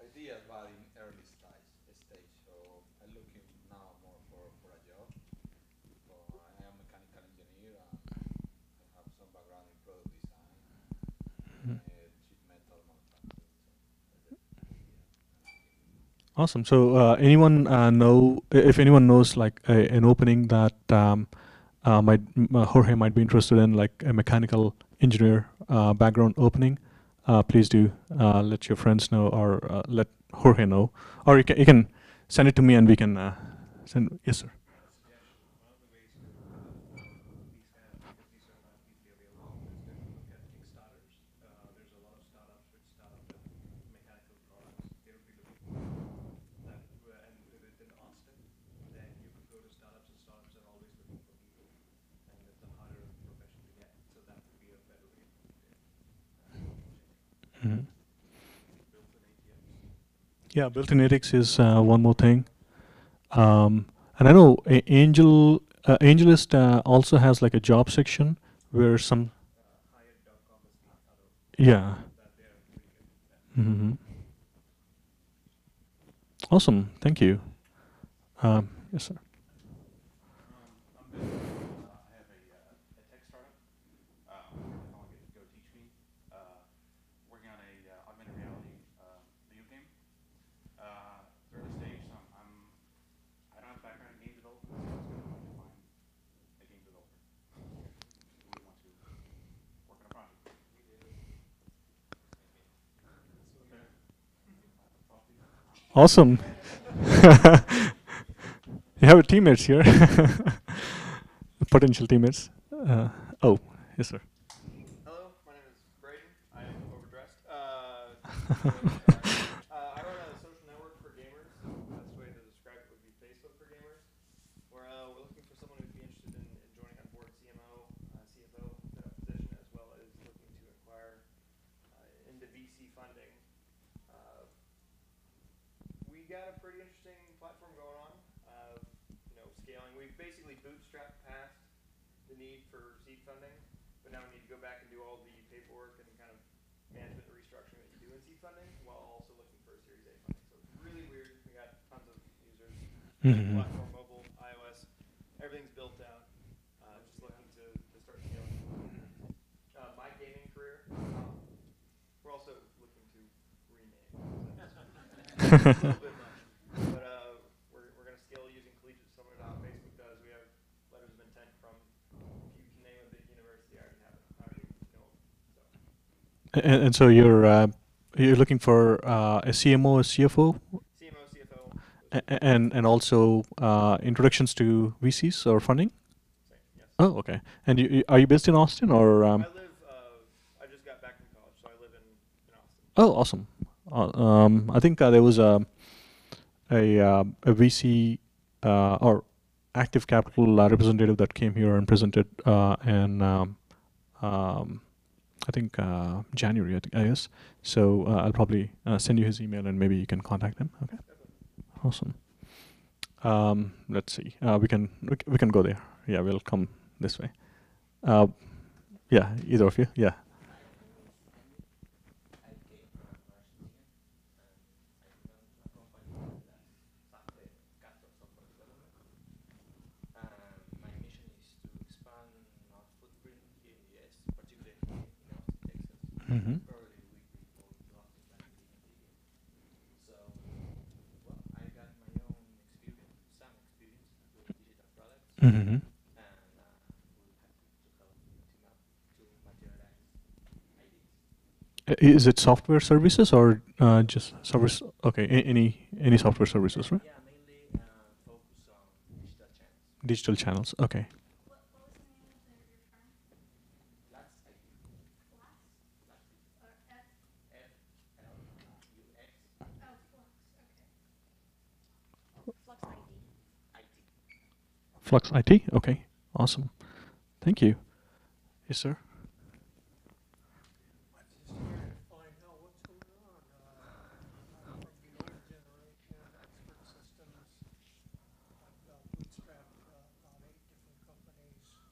ideas, but in early stage. So I'm looking now more for a job. So I am a mechanical engineer and I have some background in product design and sheet metal manufacturing. So that's the idea I'm looking. Awesome. So, anyone know if anyone knows like an opening that Jorge might be interested in, like a mechanical engineer background opening? Please do let your friends know or let Jorge know, or you can send it to me and we can send. Yes, sir. I have a suggestion. One of the ways to these have, because these are not easily available, is to look at Kickstarters. There's a lot of startups which start up with mechanical products. They would be looking for that, and if it's in Austin, then you could go to startups, and startups are always looking for people, and it's a harder profession to get. So that would be a better way to check. Mhm. Built-in ATX. Yeah, built-in ethics is one more thing. And I know AngelList also has like a job section where some. Hired.com is the other. Yeah. That they are pretty good at. Hmm. Awesome. Thank you. Yes, sir. I'm Bill. I have a tech startup. We're calling it Go Teach Me. Working on a augmented reality video game. It's early stage, so I don't have a background in game development, so it's kind of hard to find a game developer who would want to work on a project. We do. So Okay. Coffee. Awesome. You have teammates here, potential teammates. Oh, yes, sir. Hello, my name is Braden. I am overdressed. I run a social network for gamers. The best way to describe it would be Facebook for gamers. We're looking for someone who'd be interested in joining on board CMO, CFO position, as well as looking to acquire into VC funding. We got a pretty interesting platform going on. Scaling. We've basically bootstrapped past the need for seed funding, but now we need to go back and do all the paperwork and kind of management and restructuring that you do in seed funding, while also looking for a Series A funding. So it's really weird. We got tons of users, Mhm. platform, mobile, iOS, everything's built out. Just looking to start scaling. My gaming career. We're also looking to rename. A little bit much, but we're going to scale using collegiate, similar to how Facebook does. We have letters of intent from, if you can name a big university, I already have it. I already know them. So And so you're looking for a CMO, a CFO, CMO, CFO, and also introductions to VCs or funding. same, yes. Oh, okay. And are you based in Austin or? I live. I just got back from college, so I live in Austin. Oh, awesome. I think there was a VC or Active Capital representative that came here and presented, and um, I think January, I guess. So I'll probably send you his email and maybe you can contact him. Okay. Awesome. Let's see. We can go there. Yeah, we'll come this way. Uh, yeah, either of you. Yeah. Hi, my name is Emil. I came from Argentina, and I belong to a company called Castro Software Development. My mission is to expand our footprint here in the US, particularly in Austin, Texas. Mm-hmm. Probably we will go to Austin plan to be bigger. So, well, I got my own experience, some experience doing digital products, Mm-hmm. and we're happy to help team up to materialize ideas. Is it software services or just service? Okay, any software services, right? Yeah, mainly focus on digital channels. Digital channels. Okay. What was the name of your firm? Flux IT. Flux? Flux Or F? FLUX Oh, Flux. Okay. Flux ID. IT. Flux IT. Okay. Awesome. Thank you. Yes, sir. I'm just here to find out what's going on. I'm from the older generation, Expert Systems. I've bootstrapped about 8 different companies. Just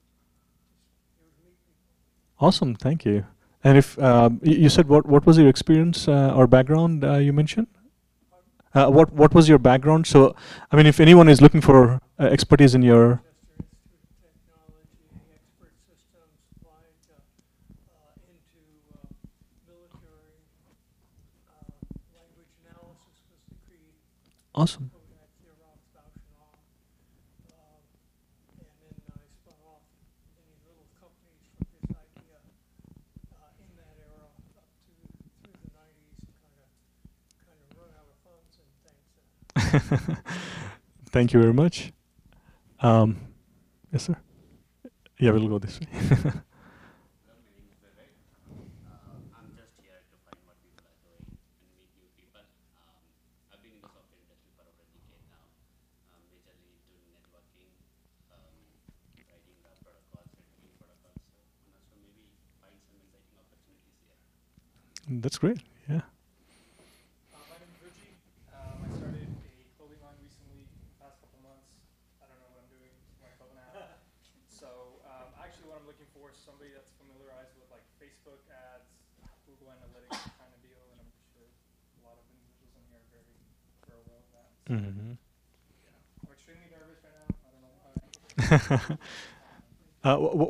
here to meet people. Awesome. Thank you. And if you said what was your experience or background you mentioned? What was your background? So, I mean, if anyone is looking for expertise in your Manchester Institute of Technology, Expert Systems, applied into military. Language analysis was the creed. awesome. Kodak, Xerox, Bausch and Lomb. And then I spun off many little companies from this idea in that era up to through the 90s, and kind of run out of funds, and thanks. Thank you very much. Yes, sir. Yeah, we'll go this way. Hello, my name is Vivek. I'm just here to find what people are doing and meet new people. I've been in the software industry for over a decade now, majorly doing networking, writing protocols, networking protocols. So I'm not sure, maybe find some exciting opportunities here. That's great. Yeah. My name is Richie. I started a clothing line recently, in the past couple months. I don't know what I'm doing, my phone app. So actually what I'm looking for is somebody that's familiarized with like Facebook ads, Google Analytics kind of deal, and I'm sure a lot of individuals in here are very well with that. So, Mm-hmm. yeah. I'm extremely nervous right now. I don't know why.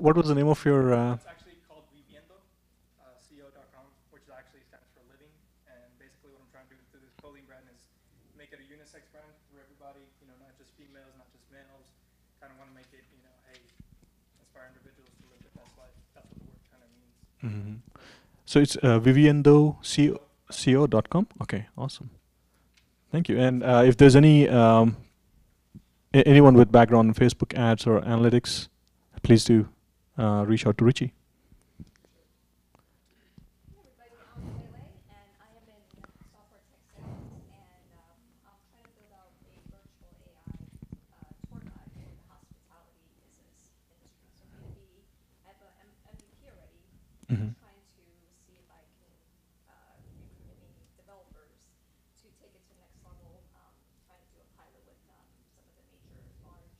What was the name of your? It's actually called Viviendo, co.com, which actually stands for living. And basically what I'm trying to do through this clothing brand is make it a unisex brand for everybody, not just females, not just males. Kind of want to make it, hey, inspire individuals to live their best life. That's what the word kind of means. Mm-hmm. So it's viviendo.co.com. Okay, awesome. Thank you. And if there's anyone with background in Facebook ads or analytics, please do reach out to Richie. Hey everybody, I'm Lele, and I am in software tech sales, and I'm trying to build out a virtual AI tour guide for the hospitality business industry. So B2B, I have a MVP already. Mm-hmm. I'm trying to see if I can recruit any developers to take it to the next level. Trying to do a pilot with some of the major large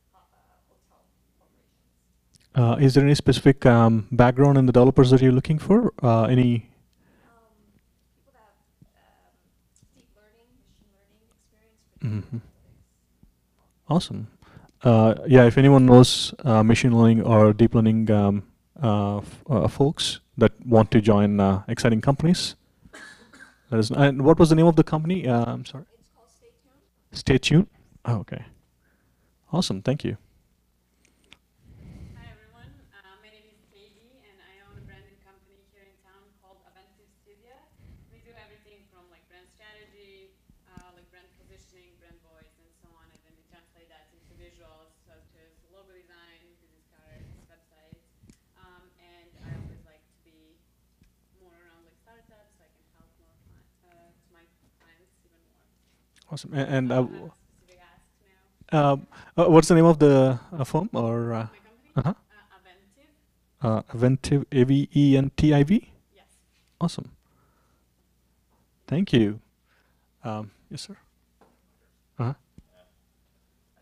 hotel corporations. Is there any specific background in the developers that you're looking for? Any? People that have deep learning, machine learning experience with Mm-hmm. analytics. Awesome. Yeah, if anyone knows machine learning or deep learning folks that want to join exciting companies, let us know. And what was the name of the company? I'm sorry. It's called Stay Tuned. Stay tuned. Oh, okay. Awesome. Thank you. Hi everyone, my name is Katie and I own a branding company here in town called Aventive Studio. We do everything from like brand strategy, like brand positioning, brand voice and so on, and then we translate that into visuals such as logo design, business cards, websites, and I always like to be more around like startups so I can help more to my clients even more. Awesome. And I have a specific ask now. What's the name of the firm or My company, uh-huh. Aventive. Aventiv, Aventiv? Yes. Awesome. Thank you. Yes, sir. Uh-huh. I'm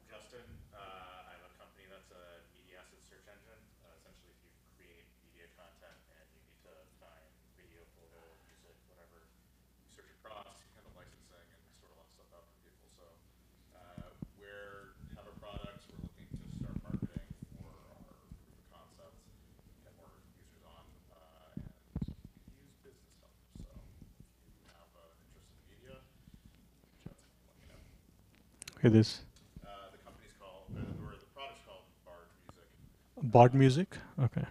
Justin. I have a company that's a media asset search engine. Essentially, if you create media content and you need to find video, photo, music, whatever, you search across, you handle licensing, and we sort a lot of stuff out for people. So we're have a product. We're looking to start marketing for our proof of concepts, get more users on, and we use business help. So if you have interest in media, reach out to me. Let me know. Okay, this The company's called, or the product's called Bard Music. Bard Music. Okay.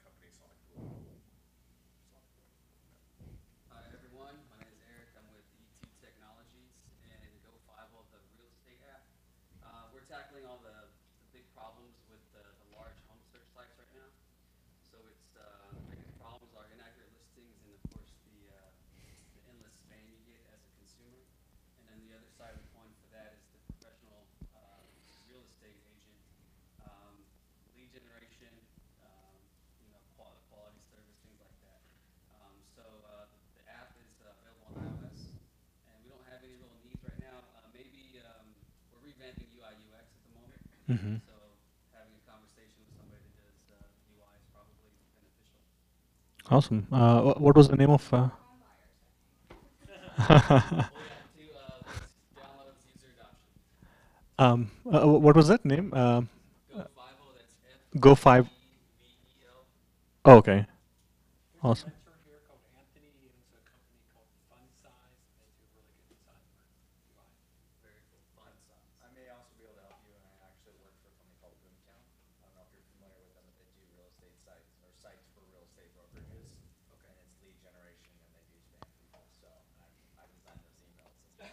Company Sonic Boom. Hi everyone, my name is Eric. I'm with E2 Technologies and Go5, the real estate app. We're tackling all the big problems with the large home search sites right now. So it's the biggest problems are inaccurate listings and of course the endless spam you get as a consumer. And then the other side of the coin for that is the professional real estate agent lead generation, quality service, things like that. The app is available on iOS, and we don't have any real needs right now. Maybe we're revamping UI UX at the moment, Mm-hmm. so having a conversation with somebody that does UI is probably beneficial. Awesome. What was the name of? Home Well, we have two links: downloads, user adoption. What was that name? Go5, that's Go Five. F-I-V-E-L. Oh, okay. There's Awesome. a mentor here called Anthony. He owns a company called Fun Size. They do really good design for UI. Very cool. Fun size. I may also be able to help you, and I actually work for a company called Boomtown. I don't know if you're familiar with them, but they do real estate sites or sites for real estate brokerages. Okay. And it's lead generation, and they do spam people. So I designed those emails as well. Yeah,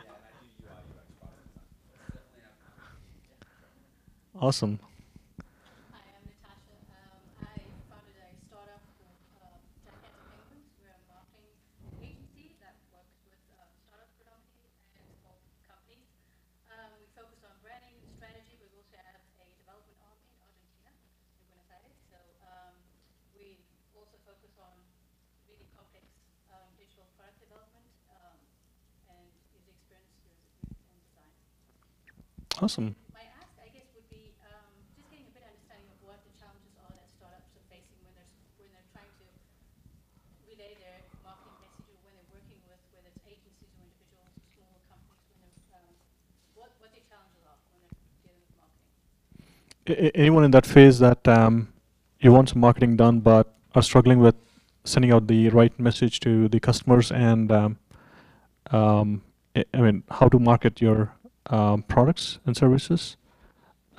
and I do UI UX product design. Let's definitely have a conversation. Yeah, sure. Awesome. Hi, I'm Natasha. I founded a startup called Jackets and Penguins. We're a marketing agency that works with startups predominantly and small companies. We focus on branding and strategy. We also have a development arm in Argentina, in Buenos Aires. So we also focus on really complex digital product development and user experience and design. Awesome. My ask, I guess, would be just getting a better understanding of what the challenges are that startups are facing when they're trying to relay their marketing message, or when they're working with whether it's agencies or individuals or smaller companies. What their challenges are when they're dealing with marketing. Anyone in that phase that you want some marketing done but are struggling with sending out the right message to the customers and I mean how to market your products and services.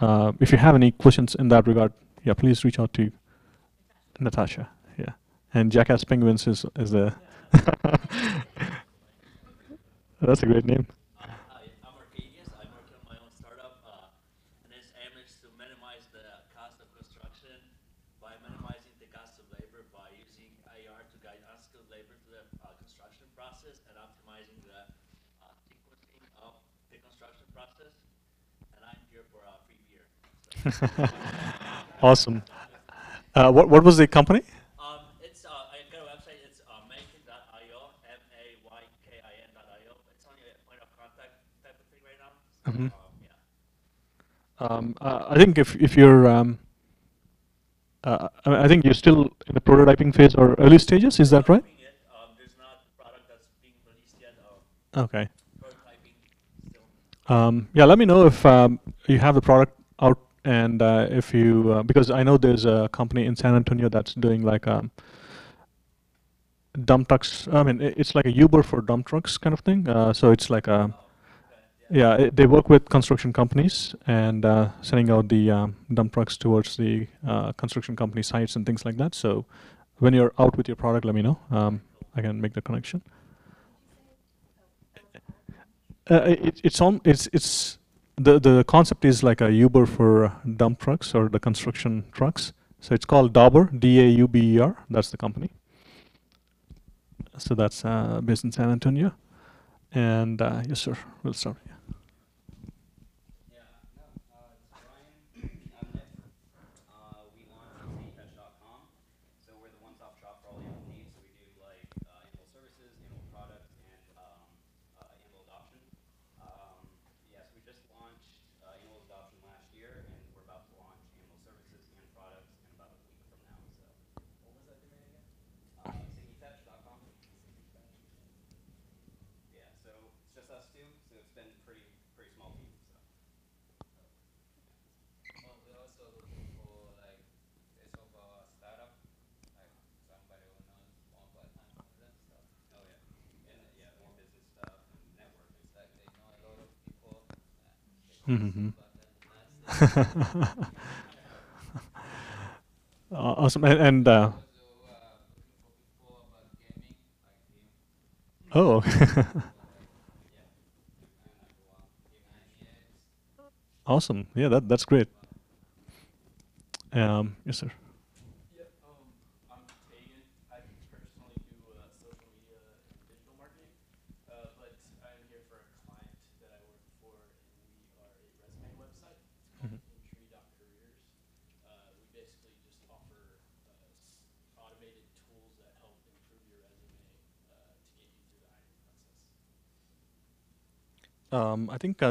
If you have any questions in that regard, yeah, please reach out to Natasha. Yeah, and Jackass Penguins is the that's a great name. Hi, I'm Arcadius. I'm working on my own startup, and its aim is to minimize the cost of construction by minimizing the cost of labor by using AR to guide unskilled labor to the construction process and optimizing the sequencing of the construction process. And I'm here for a free beer. Awesome. What was the company? It's I got a website. It's maykin.io, maykin.io. It's only a point of contact type of thing right now. So, Mhm. yeah. I think if you're I think you're still in the prototyping phase or early stages. Is that right? Developing it. There's not a product that's being released yet. Okay. Prototyping still. Yeah, let me know if you have the product out and if you because I know there's a company in San Antonio that's doing like dump trucks. I mean, it's like a Uber for dump trucks kind of thing. So it's like a yeah, they work with construction companies and sending out the dump trucks towards the construction company sites and things like that. So when you're out with your product, let me know. I can make the connection. It's the concept is like a Uber for dump trucks or the construction trucks. So it's called Dauber, Dauber. That's the company. So that's based in San Antonio. And yes, sir. We'll start. Yeah. Yeah, no, it's Brian. I'm Nick. We launched Meetup.com. So we're the one-stop shop for all animal needs. So we do like animal services, animal products, and animal adoption. Yes, we just launched animal adoption last year, and we're about to launch animal services and products in about a week from now. So What was that domain again? SiggyFetch.com. Yeah, so it's just us two. So it's been pretty small team. So. Well, we're also looking for like case of a startup, like somebody who knows more about algorithm stuff. Oh yeah, and yeah, more business stuff and networking. Like they know a lot of people. They can Mm-hmm. see about that. Awesome. And Also looking for people about gaming, like him. oh, Yeah, we've been doing that for a while. Game 9 industry. years. awesome. Yeah, that's great. Yes, sir. Yep. I'm Tegan. I personally do social media and digital marketing, but I'm here for a client that I work for, and we are a resume website. It's called Entry.careers. We basically just offer automated tools that help improve your resume to get you through the hiring process. I think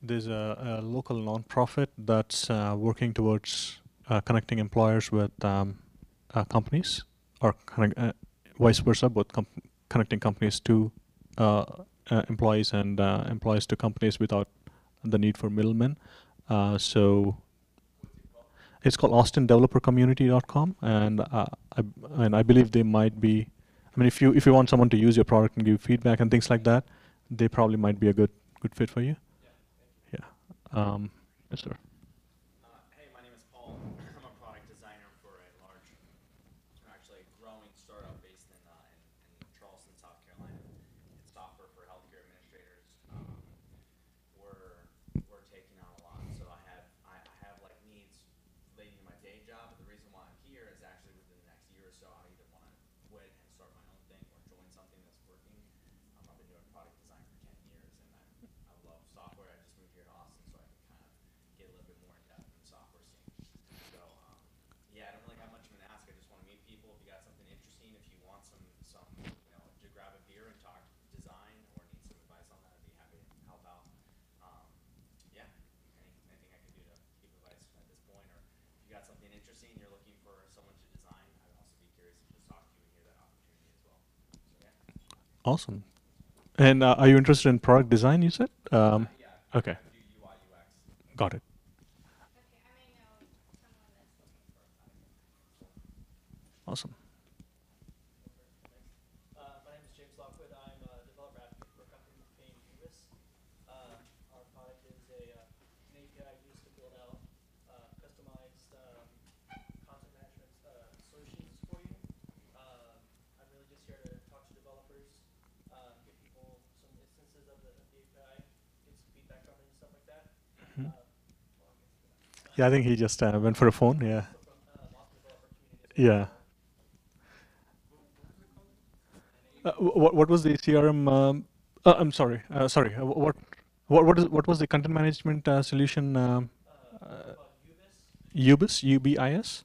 there's a local nonprofit that's working towards connecting employers with companies, or vice versa, both connecting companies to employees and employees to companies without the need for middlemen. So What's it called? it's called austindevelopercommunity.com, and I believe they might be. I mean, if you want someone to use your product and give feedback and things like that, they probably might be a good fit for you. Yeah. Thank you. Yeah. Yes, sir. Hey, my name is Paul. I'm a product designer for a large, actually a growing startup based in Charleston, South Carolina. It's software for healthcare administrators. We're taking on a lot, so I have like needs relating to my day job. But the reason why I'm here is actually within the next year or so, I either want to quit and start my own thing or join something that's working. I've been doing product design for 10 years, and I love software. I just moved here to Austin, so I can kind of get a little bit more in depth in the software scene. So yeah, I don't really have much of an ask. I just want to meet people. If you got something interesting, if you want some to grab a beer and talk design or need some advice on that, I'd be happy to help out. Yeah, anything I can do to give advice at this point, or if you got something interesting, you're looking for someone to design, I'd also be curious to just talk to you and hear that opportunity as well. So yeah. Awesome. And are you interested in product design? You said. Yeah. Okay. I do UI UX. Got it. Okay, I may know someone that's looking for a product designer. Awesome. Thanks. My name is James Lockwood. I'm a developer advocate for a company named Ubis. Our product is an API used to build out customized content management solutions for you. I'm really just here to talk to developers, give people some instances of the API, get some feedback from it and stuff like that. Mhm. Well, I'll get to that. Yeah, I think he just went for a phone. Yeah. Also from Austin developer community as well. Yeah. What was the CRM? I'm sorry. Sorry. What was the content management solution? Called Ubis. Ubis. UBIS.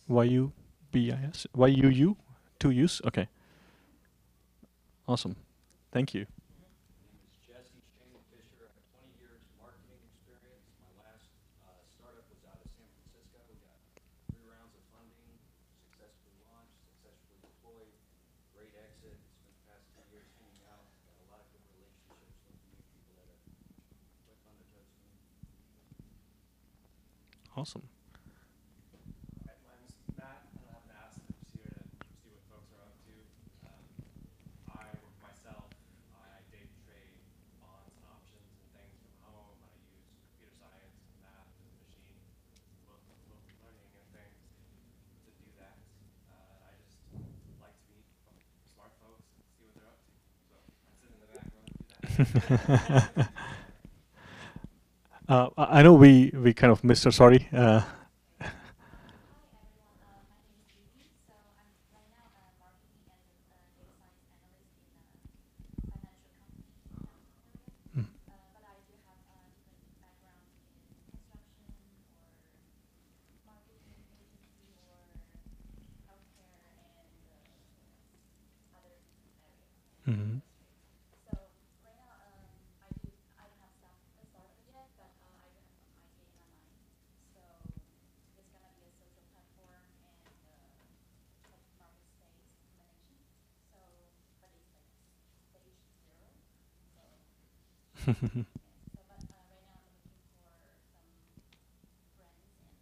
YUUBIS. YUBIS. YUU. Two U's. Okay. Awesome. Thank you. My name is Jesse Shane Fisher. I have 20 years marketing experience. My last startup was out of San Francisco. We got 3 rounds of funding, successfully launched, successfully deployed, great exit. Spent the past 2 years hanging out. Got a lot of good relationships. Love to meet people that are quite fun to talk to. Awesome. Hi, my name is Matt. I don't have an ask. I'm just here to see what folks are up to. I work for myself. I day trade bonds and options and things from home. I use computer science and math and machine learning and things to do that. And I just like to meet smart folks and see what they're up to. So I sit in the back row and do that. I know we kind of missed her. Sorry. Hi everyone, my name is Yuki. So I'm right now marketing and So, but right now I'm looking for some friends and maybe future customers.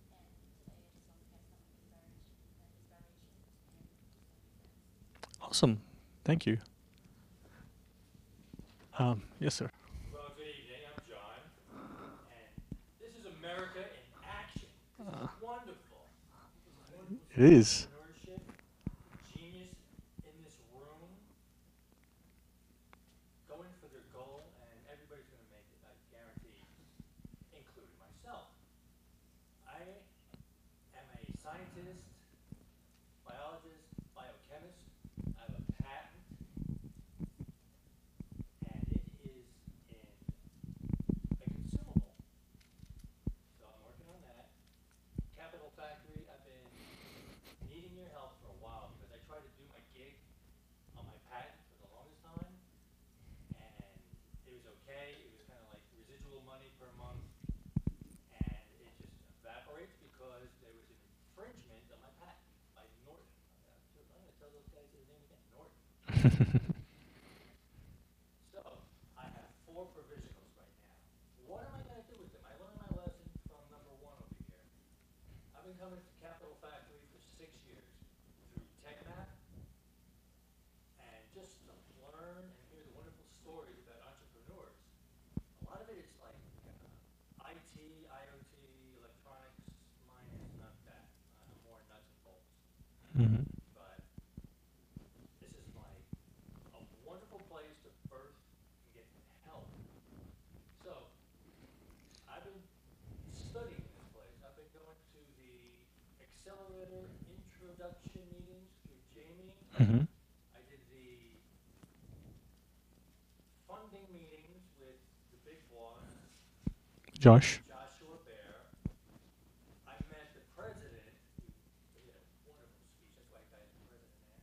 And today I just want to get some inspiration and just want to be friends. Awesome. Thank you. Yes, sir. Well, good evening. I'm John, and this is America in action. This is wonderful. This is wonderful. It is. Entrepreneurship, genius in this room, going for their goal, and everybody's going to make it, I guarantee, including myself. I am a scientist, biologist, biochemist. I have a patent, and it is in a consumable. So I'm working on that. Capital Factory, I've been needing your help for a while because I tried to do my gig on my patent for the longest time, and it was okay. It was kind of like residual money per month, and it just evaporates because there was an infringement on my patent by Norton. I'm going to tell those guys his name again, Norton. So I have 4 provisionals right now. What am I going to do with them? I learned my lesson from number 1 over here. I've been coming to Capital Factory for 6 years through TechMap, and just to learn and hear the wonderful stories about entrepreneurs. A lot of it is like IT, IoT, electronics. Mine is not that. I'm more nuts and bolts. Hmm. But this is like a wonderful place to birth and get help. So I've been studying this place. I've been going to the accelerator introduction meetings through Jamie. Hmm. I did the funding meetings with the big boss, Josh. Joshua Bear. I met the president, who he had a wonderful speech. That's why I got the president there.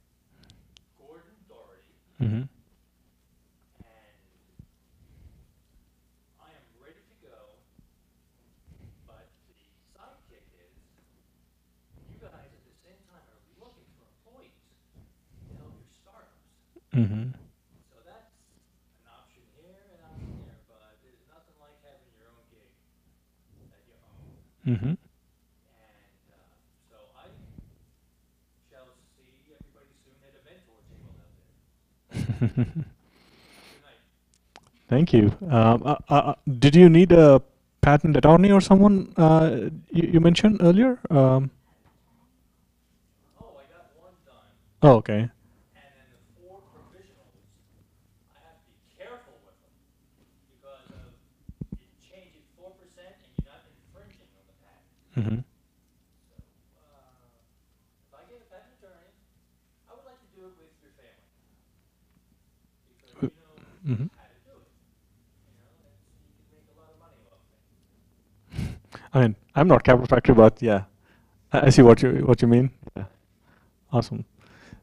Gordon Doherty, Hmm. and I am ready to go. But the sidekick is, you guys at the same time are looking for employees to help your startups. Hmm. So that's an option here, an option there, but there's nothing like having your own gig that you own. Hmm. And so I shall see everybody soon at a mentor table out there. Have a good night. Thank you. Did you need a patent attorney or someone you mentioned earlier? Oh, I got one done, Oh, okay. and then the 4 provisionals, I have to be careful with them because of you change it 4% and you're not infringing on the patent. Hmm. So if I get a patent attorney, I would like to do it with your family because you know Hmm. how to do it. You know, you can make a lot of money off me. I mean, I'm not Capital Factory, but yeah, I see what you mean. Yeah. Awesome.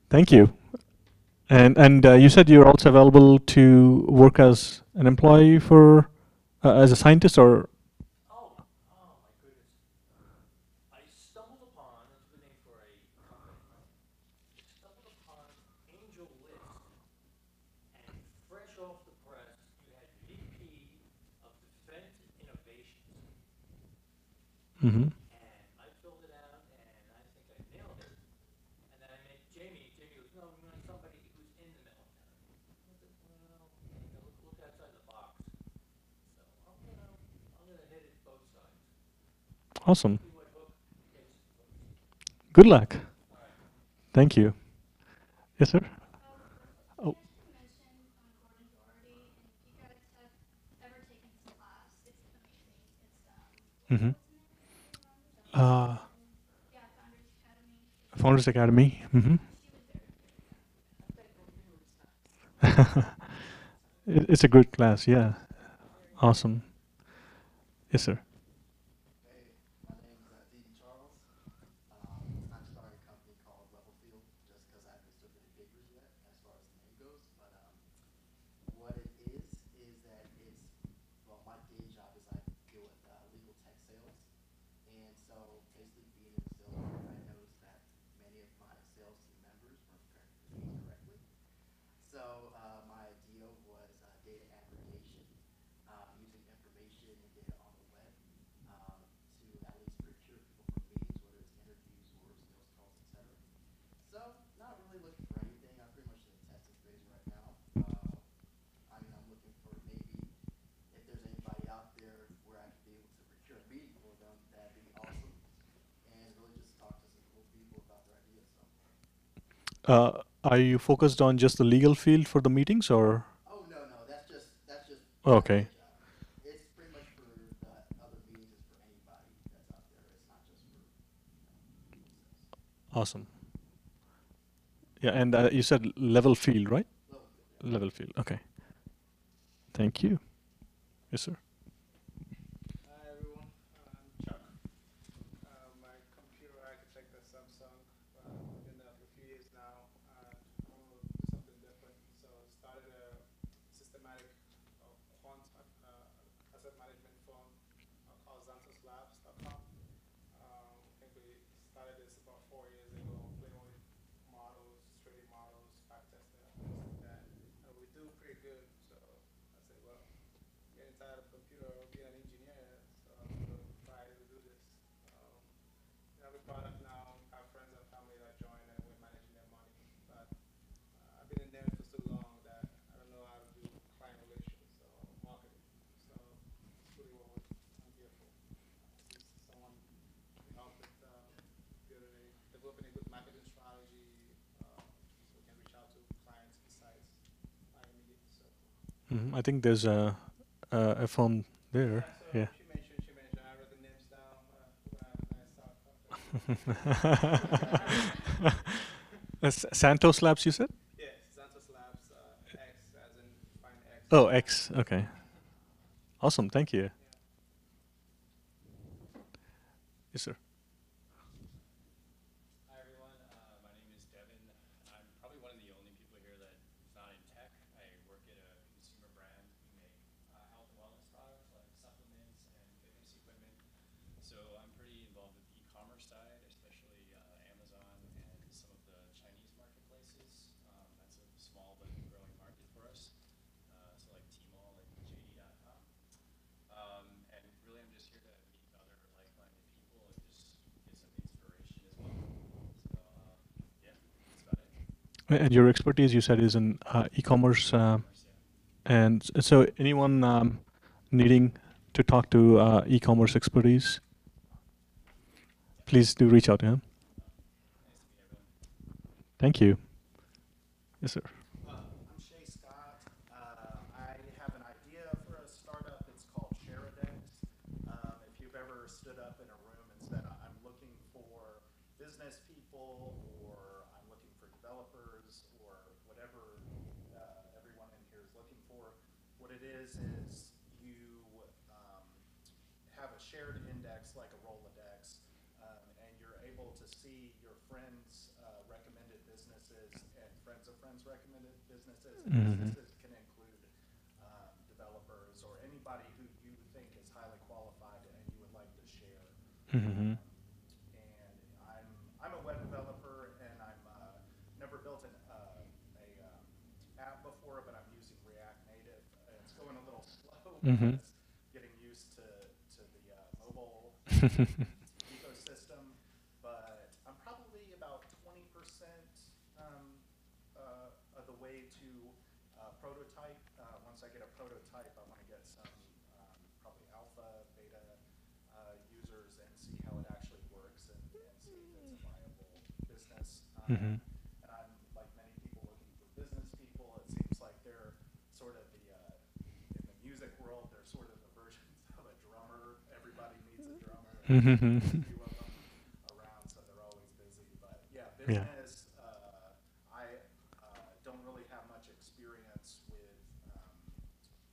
Thank you. And you said you're also available to work as an employee for as a scientist or. Oh my goodness. I stumbled upon, that's a good name for a company, right? I stumbled upon Angel List, and fresh off the press, you had VP of Defense Innovations. Hmm. And I filled it out, and I think I nailed it. And then I met Jamie. Jamie goes, no, we want somebody who's in the military. I said, well, look outside the box. So I'm gonna hit it both sides. Awesome. See what hook gets first. Good luck. All right. Thank you. Yes, sir. You Oh. guys kind of mentioned Gordon Doherty, and if you guys have ever taken his class, it's amazing. It's Hmm. what's the name? Do you remember? Uh, Yeah, Founders Academy. Founders Academy. Hmm. She was very good. Yeah. I've taken numerous times. It's a good class. Yeah. Awesome. Yes, sir. Hey, my name is D.D. Charles. I started a company called Level Field just because I haven't stood any papers yet as far as the name goes. But what it is that it's, well, my day job is I deal with legal tech sales. And so basically being in the sales market, I noticed that many of my sales team members weren't preparing for fees correctly. So my idea was Are you focused on just the legal field for the meetings, or? Oh, no, no, that's just my Okay. day job. It's pretty much for the other meetings, it's for anybody that's out there. It's not just for, sales. Awesome. Yeah, and you said level field, right? Level field, yeah. Level field. Okay. Thank you. Yes, sir. Hi everyone, I'm Chuck. I'm a computer architect at Samsung. I've been there for a few years now, and I want to do something different. So I started a systematic quant asset management firm called XanthosLabs.com. I think we started this about 4 years ago, playing with models, trading models, back testing, and things like that. And we do pretty good. So I said, well, getting tired of computer or being an engineer, so I'm going to try to do this. Um, we have a product now, our friends and family that join, and we're managing their money. But I've been in there for so long that I don't know how to do client relations or marketing. So it's really what I'm here for. Since someone to help with developing a good marketing strategy, so we can reach out to clients besides my immediate circle. I think there's a phone there. Yeah, so Yeah. she mentioned, I wrote the names down. We're gonna have a nice talk after. Santos Labs, you said? Yes, Santos Labs, X, as in find X. Oh, X. Okay. Awesome. Thank you. Yeah. Yes, sir. Hi everyone, my name is Devin. I'm probably one of the only people here that's not in tech. I work at a consumer brand. We make health and wellness products like supplements and fitness equipment. So I'm pretty involved with the e-commerce side, especially Amazon and some of the Chinese marketplaces. That's a small but growing market for us. So like Tmall and JD.com. And really I'm just here to meet other like-minded people and just get some inspiration as well. So yeah, that's about it. And your expertise, you said, is in e-commerce. E-commerce, yeah. And so anyone needing to talk to e-commerce expertise, please do reach out to him. Nice to meet everyone. Thank you. Yes, sir. I'm Shay Scott. I have an idea for a startup. It's called Sharadex. If you've ever stood up in a room and said, I'm looking for business people, or I'm looking for developers, or whatever everyone in here is looking for, what it is you have a shared index like a Rolodex, and you're able to see your friends' recommended businesses and friends of friends recommended businesses. And businesses can include developers or anybody who you think is highly qualified and you would like to share. And I'm a web developer, and I'm never built an app before, but I'm using React Native. It's going a little slow because getting used to the mobile ecosystem, but I'm probably about 20% of the way to prototype. Once I get a prototype, I want to get some probably alpha, beta users and see how it actually works and see if it's a viable business. And I'm, like many people, looking for business people. It seems like they're sort of in the music world, they're sort of the versions of a drummer. Everybody needs a drummer. And there's a few of them around, so they're always busy. But yeah, business, I don't really have much experience with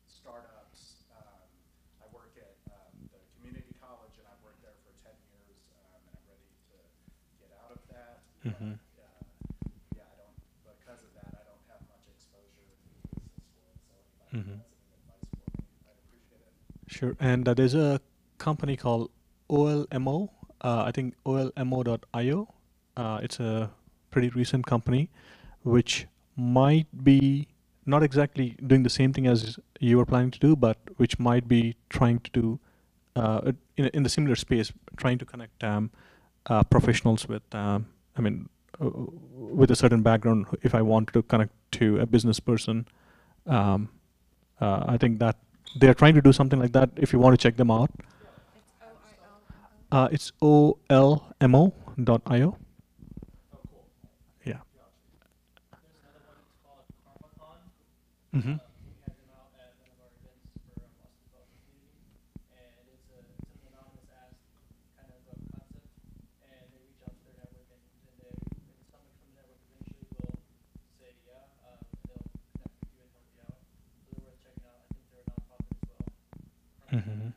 startups. I work at the community college, and I've worked there for 10 years, and I'm ready to get out of that. But, yeah, because of that, I don't have much exposure to the business world. So anybody who has any advice for me, I'd appreciate it. Sure. And there's a company called OLMO. I think OLMO.io. It's a pretty recent company, which might be not exactly doing the same thing as you were planning to do, but which might be trying to do in the similar space, trying to connect professionals with, with a certain background. If I want to connect to a business person, I think that they're trying to do something like that. If you want to check them out, it's OLMO.io. Oh, cool. Yeah. Mm-hmm. We had them out at one of our events for our Boston development community, and it's an anonymous ask kind of concept, and they reach out to their network, and someone from the network eventually will say yeah, and they'll connect with you and help you out. So they're worth checking out. I think they're a nonprofit as well. Mm-hmm.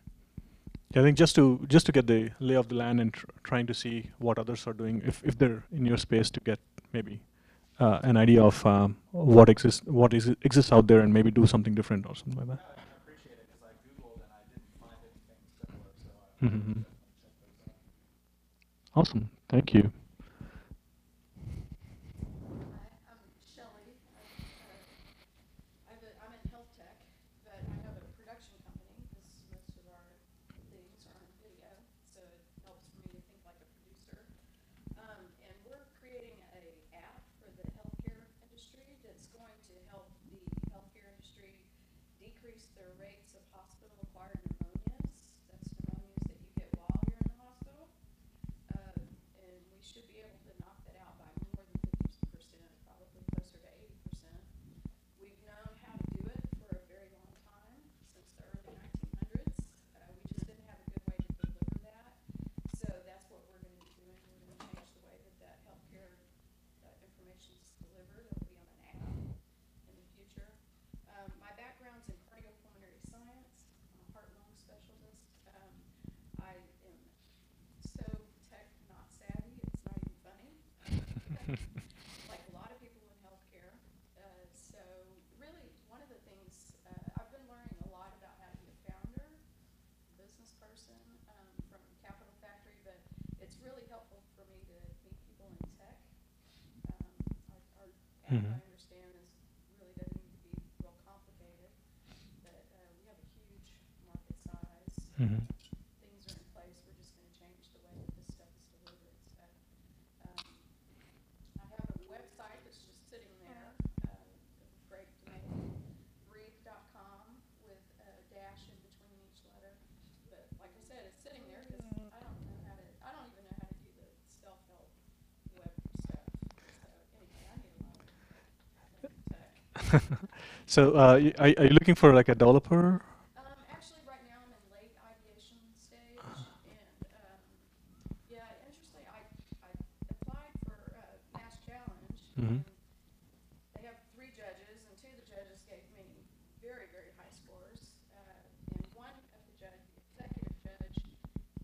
Yeah, I think just to get the lay of the land and trying to see what others are doing, if they're in your space, to get maybe an idea of what exists out there, and maybe do something different or something like No, that. I appreciate it because I Googled and I didn't find anything similar, so I will Mm-hmm. definitely check those out. Awesome. Thank you. Hi, I'm Shelley. I'm in health tech, but I have a production company because most of our things are on video, so it helps for me to think like a producer. And we're creating a app for the healthcare industry that's going to help the healthcare industry decrease their rates of hospital-acquired pneumonias. That's pneumonias that you get while you're in the hospital. And we should be able to knock that out by more than 50%, probably closer to 80%. We've known how to do it for a very long time, since the early 1900s. We just didn't have a good way to deliver that. So that's what we're going to be doing. We're going to change the way that healthcare information is delivered. It'll be on an app in the future. My background's in cardiopulmonary science. I'm a heart-lung specialist. I am so tech not savvy, it's not even funny. Like a lot of people in healthcare. So really, one of the things, I've been learning a lot about how to be a founder, business person, from Capital Factory, but it's really helpful for me to meet people in tech. Our app, Mm-hmm. I understand, really doesn't need to be real complicated, but we have a huge market size. Mm-hmm. Things are in place. We're just going to change the way that this stuff is delivered. So, I have a website that's just sitting there, great domain, breathe.com with a dash in between each letter. But like I said, it's sitting there because I don't even know how to do the self-help web stuff. So anyway, I need a lot of tech. So, are you looking for like a developer? Actually, right now I'm in late ideation stage, and yeah, interestingly, I applied for Mass Challenge, Mm-hmm. and they have 3 judges, and 2 of the judges gave me very, very high scores. And one of the executive judge,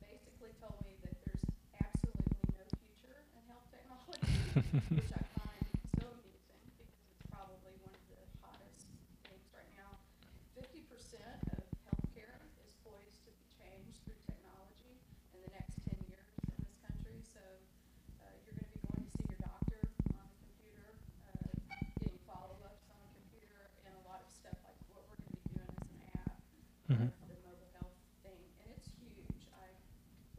basically told me that there's absolutely no future in health technology, which I find so amusing because it's probably one of the hottest things right now. 50% of healthcare is poised to be changed through technology in the next 10 years in this country. So you're going to be going to see your doctor on the computer, getting follow-ups on the computer, and a lot of stuff like what we're going to be doing as an app, Mm-hmm. the mobile health thing. And it's huge. I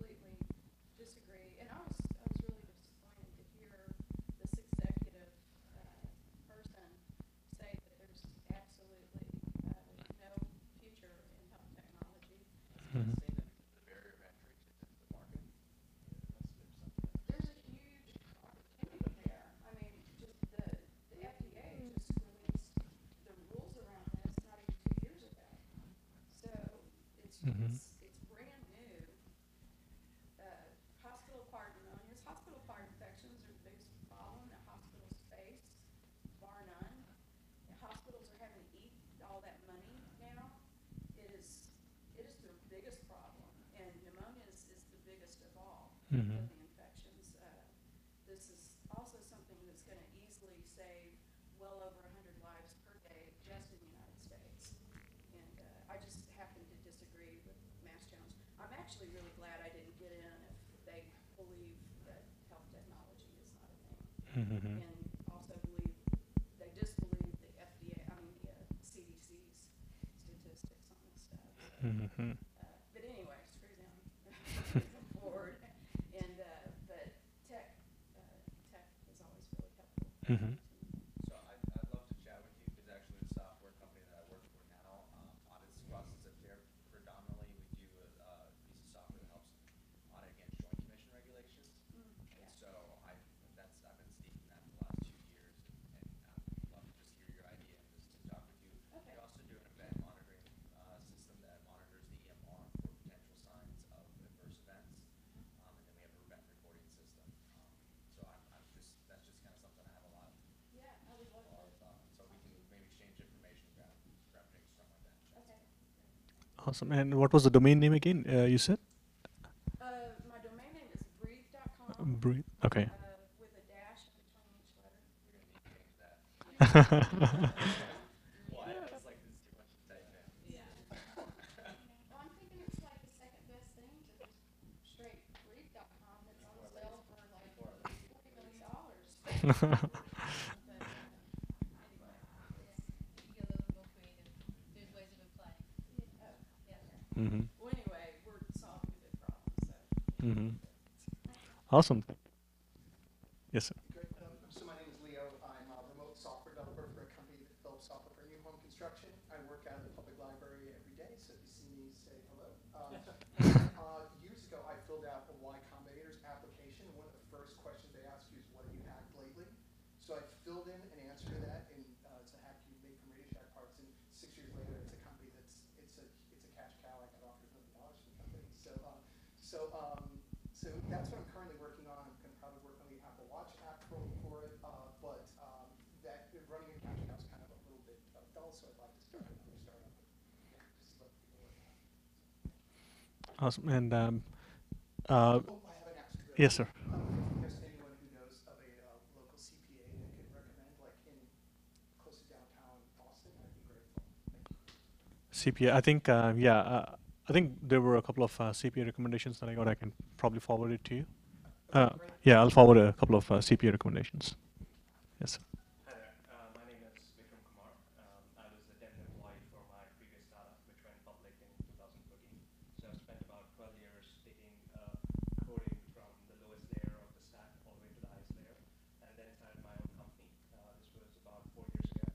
completely disagree. And I was really disappointed to hear this executive person say that there's absolutely no future in health technology. Mm-hmm. Saying that the barrier of entry to the market, There's a huge opportunity there. I mean, just the FDA just released the rules around this not even 2 years ago. So it's Mm-hmm. it's it's brand new. Hospital-acquired pneumonias, hospital-acquired infections are the biggest problem that hospitals face, bar none. And hospitals are having to eat all that money now. It is their biggest problem, and pneumonia is the biggest of all Mm-hmm. of the infections. This is also something that's going to easily save well over 100 lives per day just in the United States. And I just happen to disagree with Mass Jones. I'm actually really glad I didn't get in if they believe that health technology is not a thing. Mm-hmm. And also they disbelieve the FDA, I mean the CDC's statistics on this stuff. So, Mm-hmm. but anyway, screw them. Moving forward. And but tech is always really helpful. Mm-hmm. So I'd love to chat with you because actually the software company that I work for now audits process of care. Predominantly, we do a piece of software that helps audit against Joint Commission regulations. And Yeah. so I've been steeped in that for the last 2 years, and I'd love to just hear your idea and just to talk with you. Awesome. And what was the domain name again? You said My domain name is breathe.com. Breathe. Okay. With a dash in between each letter. We're gonna need to change that. What? I was like, this is too much to type now. Yeah. Well, I'm thinking it's like the second best thing to just straight breathe.com that's on sale for like $40 million. But anyway, Yes, if you get a little more creative, there's ways of applying. oh, Yeah. Mm-hmm. well, anyway, we're solving a big problem, so. Mm-hmm. Awesome. Yes, sir. Great. So my name is Leo. I'm a remote software developer for a company that develops software for new home construction. I work out of the public library every day, so if you see me, say hello. Years ago, I filled out a Y Combinator's application. One of the first questions they ask you is, what have you hacked lately? So I filled in an answer to that, and it's a hack you made from Radio Shack parts. And 6 years later, it's a company it's a cash cow. I got offered $1 million from the company. So that's what I'm currently working on. I'm going to probably work on the Apple Watch app for it, but that running a cash cow is kind of a little bit dull. So I'd like to start another startup. Yeah, just let people work on it. Awesome. And Oh, I have an ask. yes, sir. If there's anyone who knows of a local CPA that could recommend, like in close to downtown Boston, I'd be grateful. Thank you. CPA. I think I think there were a couple of CPA recommendations that I got. I can probably forward it to you. Great. Yeah, I'll forward a couple of CPA recommendations. Yes, sir. Hi there. My name is Vikram Kumar. I was a 10th employee for my previous startup, which went public in 2014. So I've spent about 12 years taking coding from the lowest layer of the stack all the way to the highest layer, and then started my own company. This was about 4 years ago.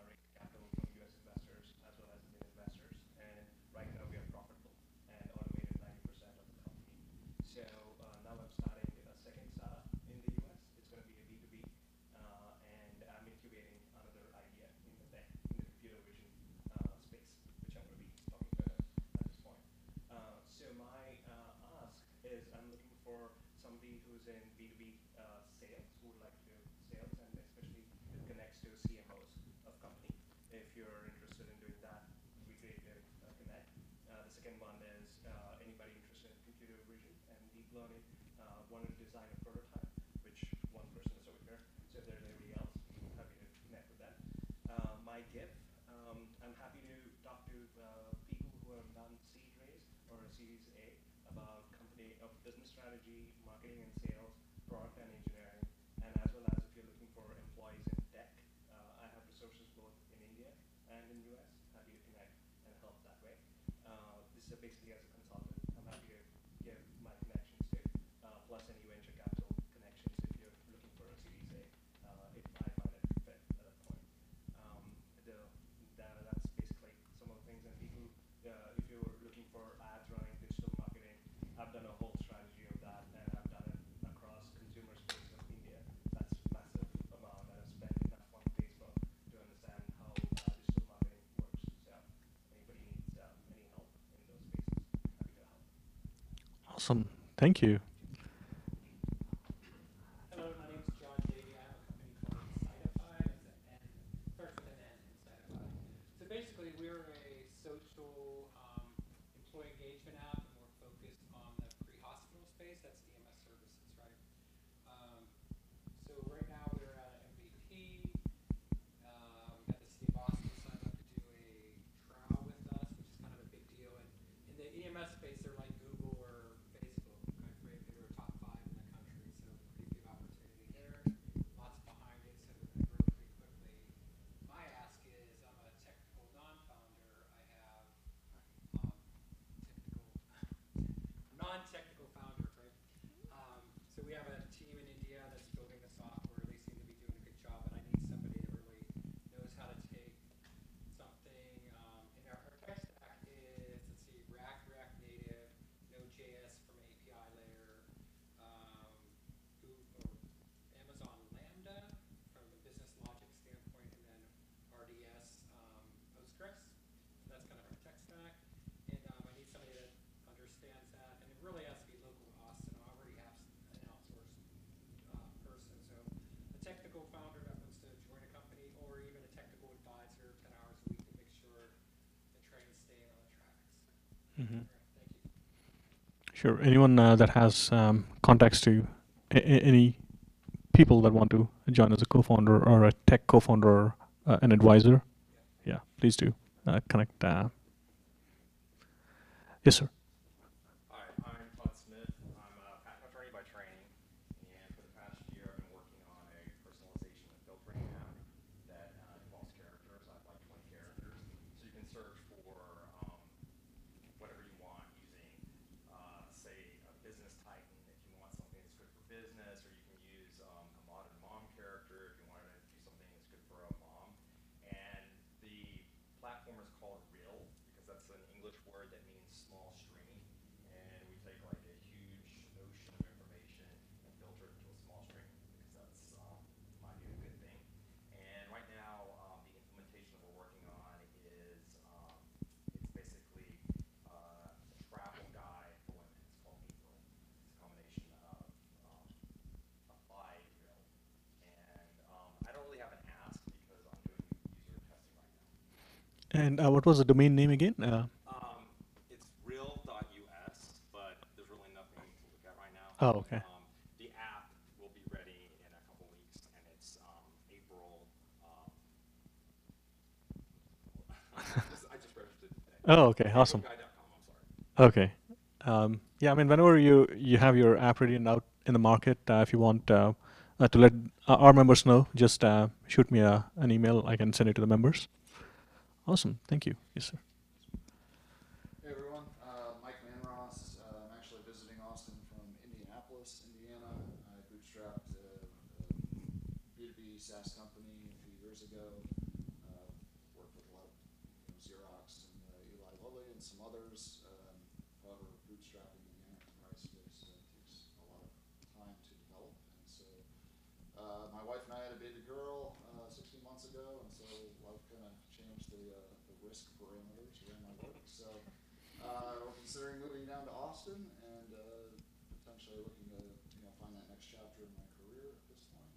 Raised capital from U.S. investors as well as Indian investors, and right now we are profitable and automated 90% of the company. So now I'm starting a second startup in the U.S. It's going to be a B2B, and I'm incubating another idea in the tech, in the computer vision space, which I'm going to be talking about at this point. So my ask is I'm looking for somebody who's in B2B sales, who would like to do sales, and especially it connects to CMOs of company. If you're interested in doing that, it would be great to connect. The second one is anybody interested in computer vision and deep learning, wanted to design a prototype, which one person is over here. So if there's anybody else, I'm happy to connect with that. My gift, I'm happy to talk to people who have done seed raise or a Series A about company of business strategy, marketing and sales, product and engineering, and as well as if you're looking for employees in tech, I have resources both in India and in US. Happy to connect and help that way. This is basically as a consultant. I'm happy to give my connections to, plus any venture capital connections if you're looking for a Series A, if I find it fit at that point. That's basically some of the things. And people, if you're looking for ads running, digital marketing, I've done a whole strategy of that, and I've done it across consumer space of India. That's massive amount, and I've spent enough on Facebook to understand how digital marketing works. So anybody needs any help in those spaces, happy to help. Awesome. Thank you. Hello, my name is John Davey. I have a company called Cytify. It's an N, starts with an N in Cytify. So basically, we're a social employee engagement app, and we're focused on the pre-hospital space. That's EMS services, right? So right now we're at MVP. We got the city of Boston signed up to do a trial with us, which is kind of a big deal. And in the EMS space, they're like Google or Facebook. They're top 5 in the country, so pretty big opportunity there. Lots behind it, so they're going to grow pretty quickly. My ask is, I'm a technical non-founder. I have non-technical founder, right? So we have a team in India that's building the software. They seem to be doing a good job, and I need somebody that really knows how to take something. And our tech stack is, let's see, React Native, Node.js from API layer, Google, Amazon Lambda from a business logic standpoint, and then RDS Postgres. So that's kind of our tech stack. And I need somebody that understands that. And it really has to Mhm. Thank you. Sure. Anyone that has contacts to any people that want to join as a co-founder or a tech co-founder or an advisor, yeah, please do connect. Yes, sir. Hi, I'm Todd Smith. I'm a patent attorney by training, and for the past year, I've been working on a personalization and filtering app that involves characters. I have like 20 characters, so you can search for whatever you want using, say, a business titan if you want something that's good for business, or you can use a modern mom character if you wanted to do something that's good for a mom. And the platform is called Real because that's an English word that means small stream. And we take like a huge ocean of information and filter it into a small stream because that's, in my view, a good thing. And right now, the implementation that we're working on is it's basically a travel guide for women. It's called April. It's a combination of applied Real. And I don't really have an ask because I'm doing user testing right now. And what was the domain name again? It's real.us, but there's really nothing to look at right now. Oh, okay. The app will be ready in a couple weeks, and it's April. I just registered today. Oh, okay, awesome. Aprilguide.com, I'm sorry. Okay. Yeah, I mean, whenever you have your app ready and out in the market, if you want to let our members know, just shoot me an email. I can send it to the members. Awesome. Thank you. Yes, sir. Hey everyone, Mike Manross. I'm actually visiting Austin from Indianapolis, Indiana. I bootstrapped a B2B SaaS company a few years ago. Worked with a lot of Xerox and Eli Lilly and some others. However, bootstrapping in the enterprise space takes a lot of time to develop. And so my wife and I had a baby girl 16 months ago, and so life kind of changed the risk parameters around my work. So we're considering moving down to Austin and potentially looking to find that next chapter in my career at this point.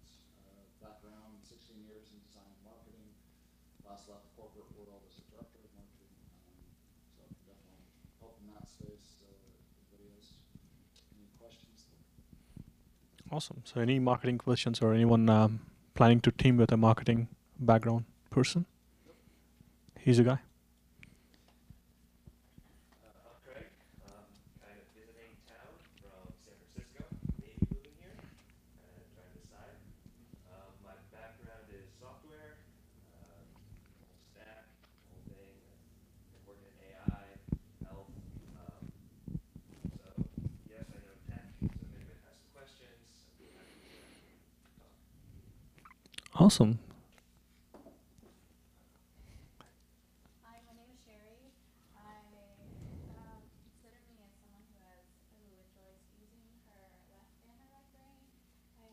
Background, 16 years in design and marketing. Last left the corporate world as a director of marketing. So I can definitely help in that space. Anybody has any questions there? Awesome. So, any marketing questions or anyone planning to team with a marketing background person? Yep. He's a guy. I'm Craig. Kind of visiting town from San Francisco, maybe moving here, trying to decide. My background is software, whole stack, whole thing. I've been working in AI, health. So yes, I know tech. So if anybody has some questions, I'd be happy to talk. Awesome. Hi, my name is Sherry. I consider me as someone who enjoys using her left and her right brain. I'm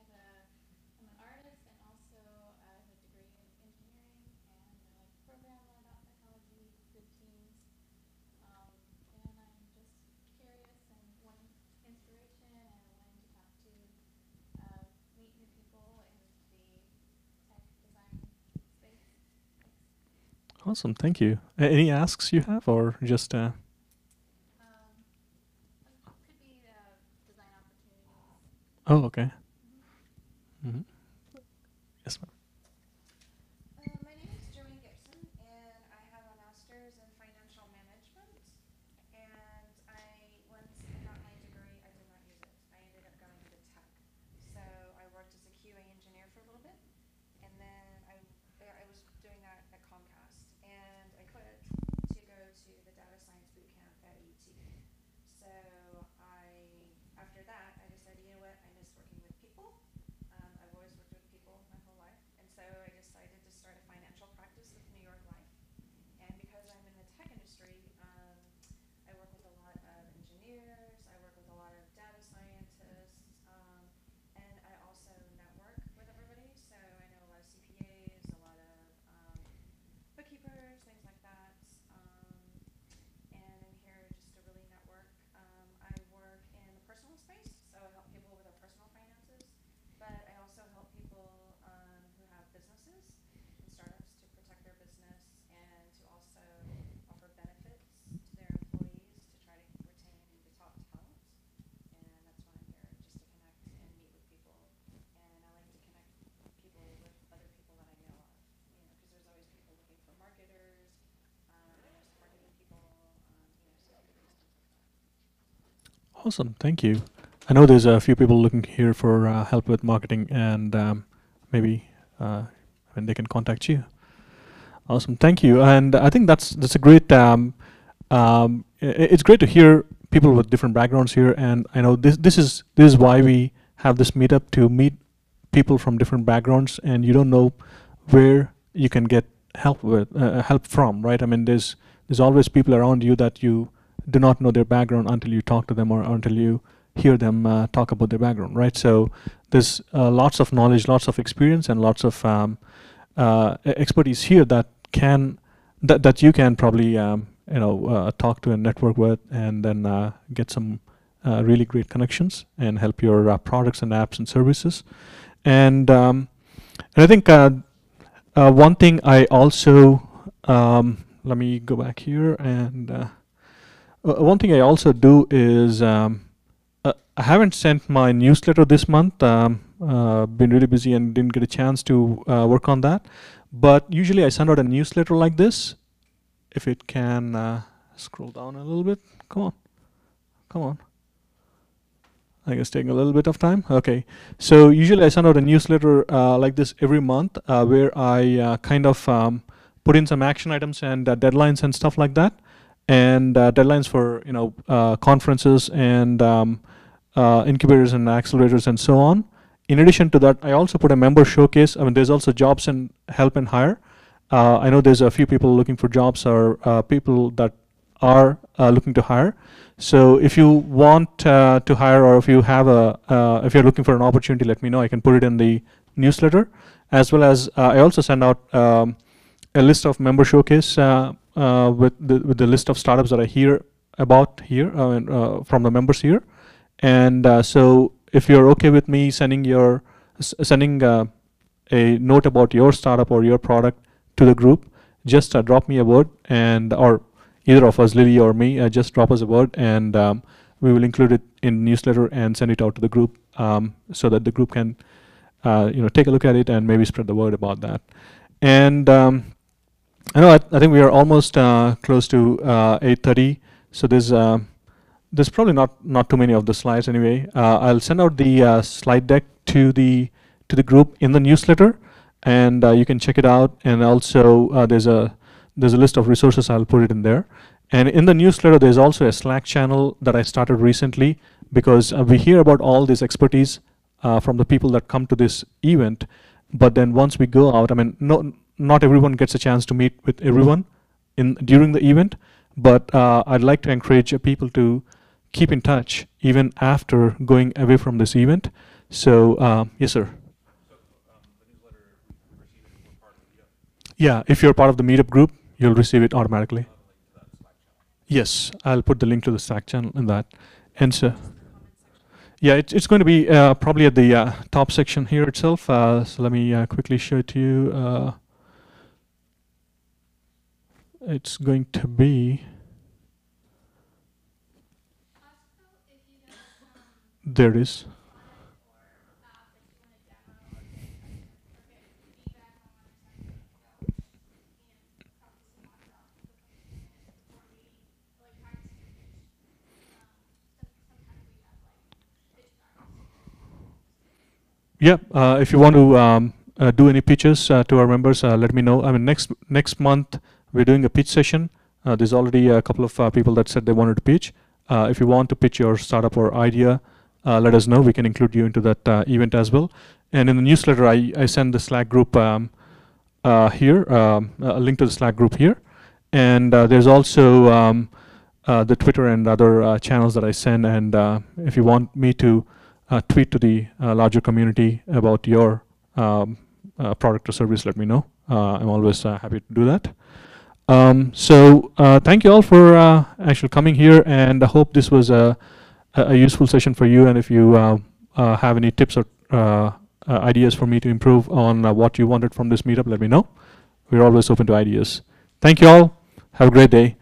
an artist and also I have a degree in engineering and I like to program, learn about technology, good teams. And I'm just curious and wanting inspiration and wanting to talk to meet new people in the tech design space. Thanks. Awesome. Thank you. Any asks you have, or just? Could be design opportunities. Oh, okay. Mm-hmm. Yes, ma'am. My name is Joanne Gibson, and I have a master's in financial management. And once I got my degree, I did not use it. I ended up going into tech. So I worked as a QA engineer for a little bit, and then I was doing that at Comcast, and I quit to go to the data science boot camp at UT. So after that, I decided, you know what, I miss working with people. I've always worked with people my whole life, and so I decided to start a financial practice with New York Life. And because I'm in the tech industry, I work with a lot of engineers, I work with a lot of data scientists, and I also network with everybody. So I know a lot of CPAs, Awesome, thank you. I know there's a few people looking here for help with marketing, and maybe when they can contact you. Awesome, thank you. And I think that's a great. It's great to hear people with different backgrounds here, and I know this is why we have this meetup, to meet people from different backgrounds, and you don't know where you can get help from, right? I mean, there's always people around you that you do not know their background until you talk to them, or until you hear them talk about their background, right? So there's lots of knowledge, lots of experience, and lots of expertise here that you can probably talk to and network with, and then get some really great connections and help your products and apps and services. And I think one thing I also let me go back here, and one thing I also do is I haven't sent my newsletter this month. Been really busy and didn't get a chance to work on that. But usually I send out a newsletter like this. If it can scroll down a little bit, come on, come on. I think it's taking a little bit of time. Okay, so usually I send out a newsletter like this every month, where I kind of put in some action items and deadlines and stuff like that, and deadlines for conferences and incubators and accelerators and so on. In addition to that, I also put a member showcase. I mean, there's also jobs and help and hire. I know there's a few people looking for jobs, or people that are looking to hire. So if you want to hire, or if you have if you're looking for an opportunity, let me know. I can put it in the newsletter, as well as I also send out a list of member showcase with the list of startups that I hear about here from the members here. And so if you're okay with me sending a note about your startup or your product to the group, just drop me a word, and or either of us, Lily or me, just drop us a word, and we will include it in newsletter and send it out to the group, so that the group can take a look at it and maybe spread the word about that. And I know I think we are almost close to 8:30, so there's probably not too many of the slides anyway. I'll send out the slide deck to the group in the newsletter, and you can check it out. And also there's a list of resources. I'll put it in there. And in the newsletter, there's also a Slack channel that I started recently, because we hear about all this expertise from the people that come to this event. But then once we go out, I mean, not everyone gets a chance to meet with everyone during the event. But I'd like to encourage people to keep in touch even after going away from this event. So yes, sir. Yeah, if you're part of the Meetup group, you'll receive it automatically. Yes, I'll put the link to the Slack channel in that. And so, yeah, it's going to be probably at the top section here itself. So let me quickly show it to you. It's going to be, there it is. Yeah, if you want to do any pitches to our members, let me know. I mean, next month we're doing a pitch session. There's already a couple of people that said they wanted to pitch. If you want to pitch your startup or idea, let us know. We can include you into that event as well. And in the newsletter, I send the Slack group here, a link to the Slack group here. And there's also the Twitter and other channels that I send. And if you want me to tweet to the larger community about your product or service, let me know. I'm always happy to do that. So thank you all for actually coming here, and I hope this was a useful session for you. And if you have any tips or ideas for me to improve on what you wanted from this meetup, let me know. We're always open to ideas. Thank you all. Have a great day.